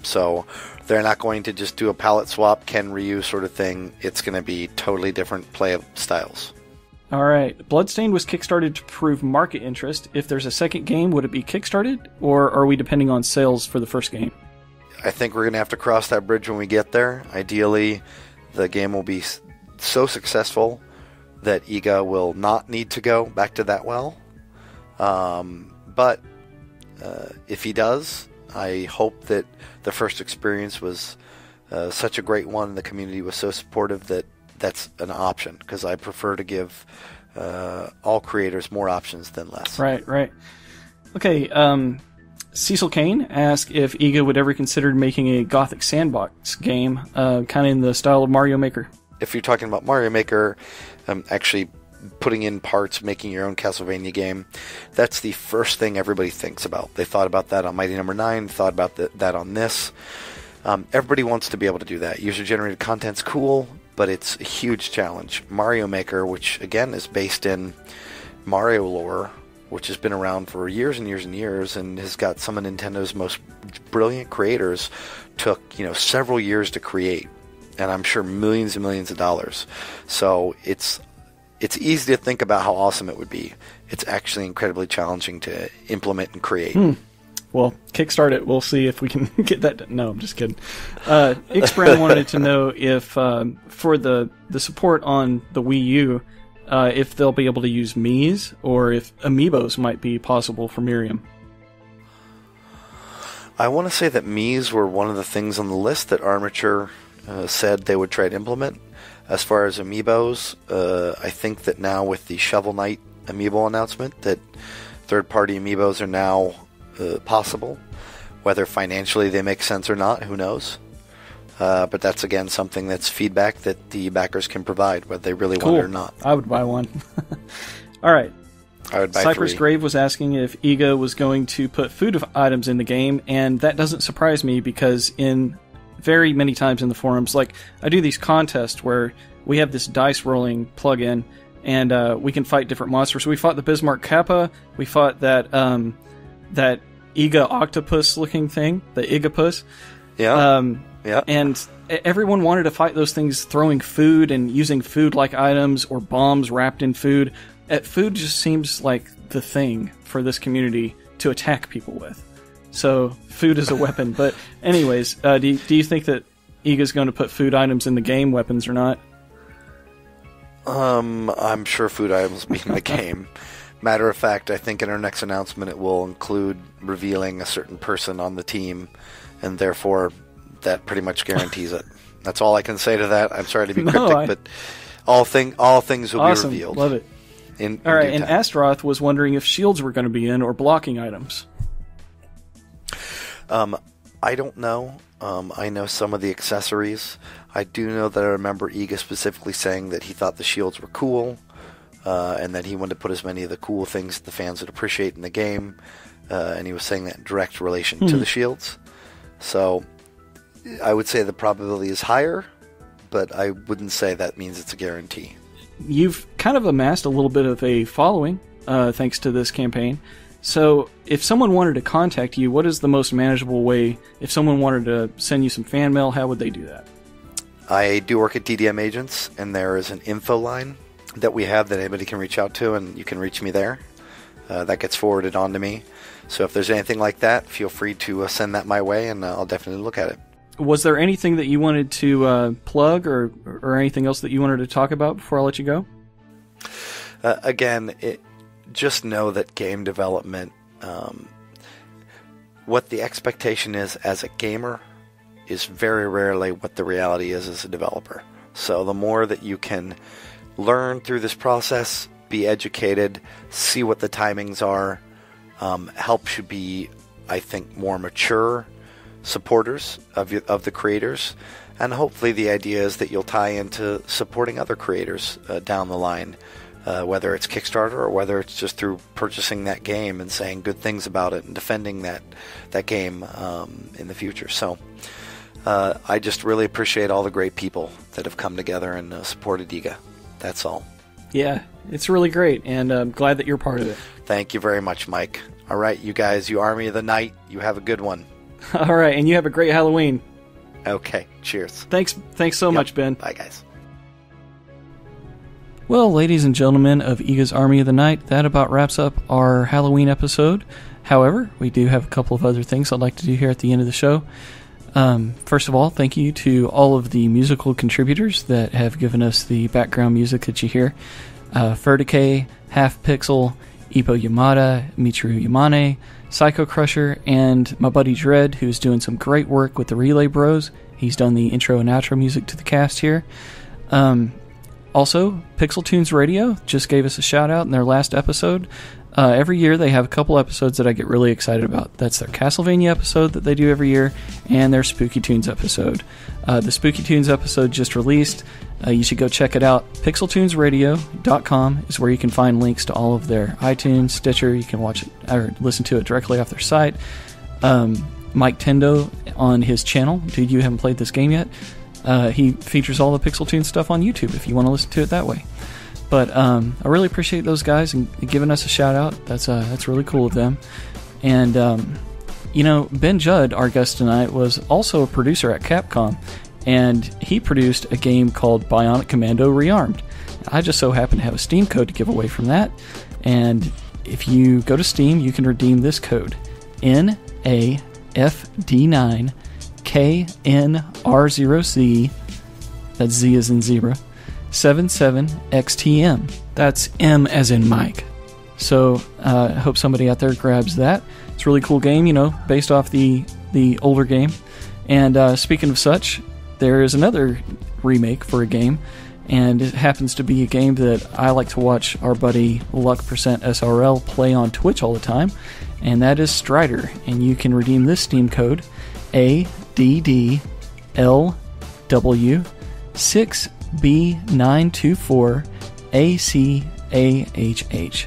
So they're not going to just do a palette swap, Ken Ryu sort of thing. It's going to be totally different play styles. All right. Bloodstained was kickstarted to prove market interest. If there's a second game, would it be kickstarted? Or are we depending on sales for the first game? I think we're going to have to cross that bridge when we get there. Ideally, the game will be so successful that Iga will not need to go back to that well. But if he does, I hope that the first experience was such a great one and the community was so supportive that that's an option, because I prefer to give all creators more options than less. Right. Okay, Cecil Kane asked if Iga would ever consider making a Gothic sandbox game, kind of in the style of Mario Maker. If you're talking about Mario Maker, actually putting in parts, making your own Castlevania game, that's the first thing everybody thinks about. They thought about that on Mighty No. 9, thought about that on this. Everybody wants to be able to do that. User-generated content's cool, but it's a huge challenge. Mario Maker, which again is based in Mario lore, which has been around for years and years and years, and has got some of Nintendo's most brilliant creators, took several years to create, and I'm sure millions and millions of dollars. So it's easy to think about how awesome it would be. It's actually incredibly challenging to implement and create. Well, kickstart it. We'll see if we can get that done. No, I'm just kidding. Xbrand wanted to know if for the support on the Wii U, if they'll be able to use Mii's, or if amiibos might be possible for Miriam. I want to say that Mii's were one of the things on the list that Armature said they would try to implement. As far as amiibos, I think that now with the Shovel Knight amiibo announcement, that third-party amiibos are now possible. Whether financially they make sense or not, who knows? But that's, again, something that's feedback that the backers can provide, whether they really want it or not. I would buy one. All right. I would buy Cypress 3. Grave was asking if Iga was going to put food items in the game, and that doesn't surprise me because in very many times in the forums, like I do these contests where we have this dice rolling plug-in, and we can fight different monsters. We fought the Bismarck Kappa. We fought that that Iga octopus looking thing, the Igapus. Yeah. Yeah. And everyone wanted to fight those things throwing food and using food-like items or bombs wrapped in food. Food just seems like the thing for this community to attack people with. So food is a weapon. But anyways, do you think that Iga's going to put food items in the game, weapons or not? I'm sure food items will be in the game. Matter of fact, I think in our next announcement it will include revealing a certain person on the team, and therefore that pretty much guarantees it. That's all I can say to that. I'm sorry to be cryptic, but all things will be revealed. Love it. In all right, and Astaroth was wondering if shields were going to be in or blocking items. I don't know. I know some of the accessories. I do know that I remember Iga specifically saying that he thought the shields were cool, and that he wanted to put as many of the cool things that the fans would appreciate in the game, and he was saying that in direct relation to the shields. So I would say the probability is higher, but I wouldn't say that means it's a guarantee. You've kind of amassed a little bit of a following thanks to this campaign. So if someone wanted to contact you, what is the most manageable way? If someone wanted to send you some fan mail, how would they do that? I do work at DDM Agents, and there is an info line that we have that anybody can reach out to, and you can reach me there. That gets forwarded on to me. So if there's anything like that, feel free to send that my way, and I'll definitely look at it. Was there anything that you wanted to plug or anything else that you wanted to talk about before I let you go? Just know that game development, what the expectation is as a gamer is very rarely what the reality is as a developer. So the more that you can learn through this process, be educated, see what the timings are, helps you be, I think, more mature supporters of the creators, and hopefully the idea is that you'll tie into supporting other creators down the line, whether it's Kickstarter or whether it's just through purchasing that game and saying good things about it and defending that game in the future. So I just really appreciate all the great people that have come together and supported Iga. That's all. Yeah, it's really great, and I'm glad that you're part of it. Thank you very much, Mike. All right, you guys, you Army of the Night, you have a good one. All right, and you have a great Halloween. Okay, cheers. Thanks so much, Ben. Bye, guys. Well, ladies and gentlemen of Iga's Army of the Night, that about wraps up our Halloween episode. However, we do have a couple of other things I'd like to do here at the end of the show. First of all, thank you to all of the musical contributors that have given us the background music that you hear. Ferdicay, Half Pixel, Ippo Yamada, Michiru Yamane, Psycho Crusher, and my buddy Judd, who's doing some great work with the Relay Bros. He's done the intro and outro music to the cast here. Also, Pixel Tunes Radio just gave us a shout out in their last episode. Every year they have a couple episodes that I get really excited about. That's their Castlevania episode that they do every year, and their Spooky Tunes episode. The Spooky Tunes episode just released. You should go check it out. PixelTunesRadio.com is where you can find links to all of their iTunes, Stitcher. You can watch it or listen to it directly off their site. Mike Tendo on his channel. Dude, you haven't played this game yet? He features all the Pixel Tunes stuff on YouTube if you want to listen to it that way. But I really appreciate those guys and giving us a shout out. That's really cool of them. And Ben Judd, our guest tonight, was also a producer at Capcom, and he produced a game called Bionic Commando Rearmed. I just so happen to have a Steam code to give away from that, and if you go to Steam, you can redeem this code: NAFD9KNR0C. That's Z as in zebra. 77XTM. That's M as in Mike. So I hope somebody out there grabs that. It's a really cool game, based off the older game. And speaking of such, there is another remake for a game, and it happens to be a game that I like to watch our buddy Luck% SRL play on Twitch all the time, and that is Strider. And you can redeem this Steam code ADDL6B924ACAHH.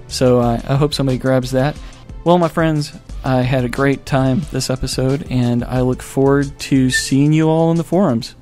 So I hope somebody grabs that. Well, my friends, I had a great time this episode, and I look forward to seeing you all in the forums.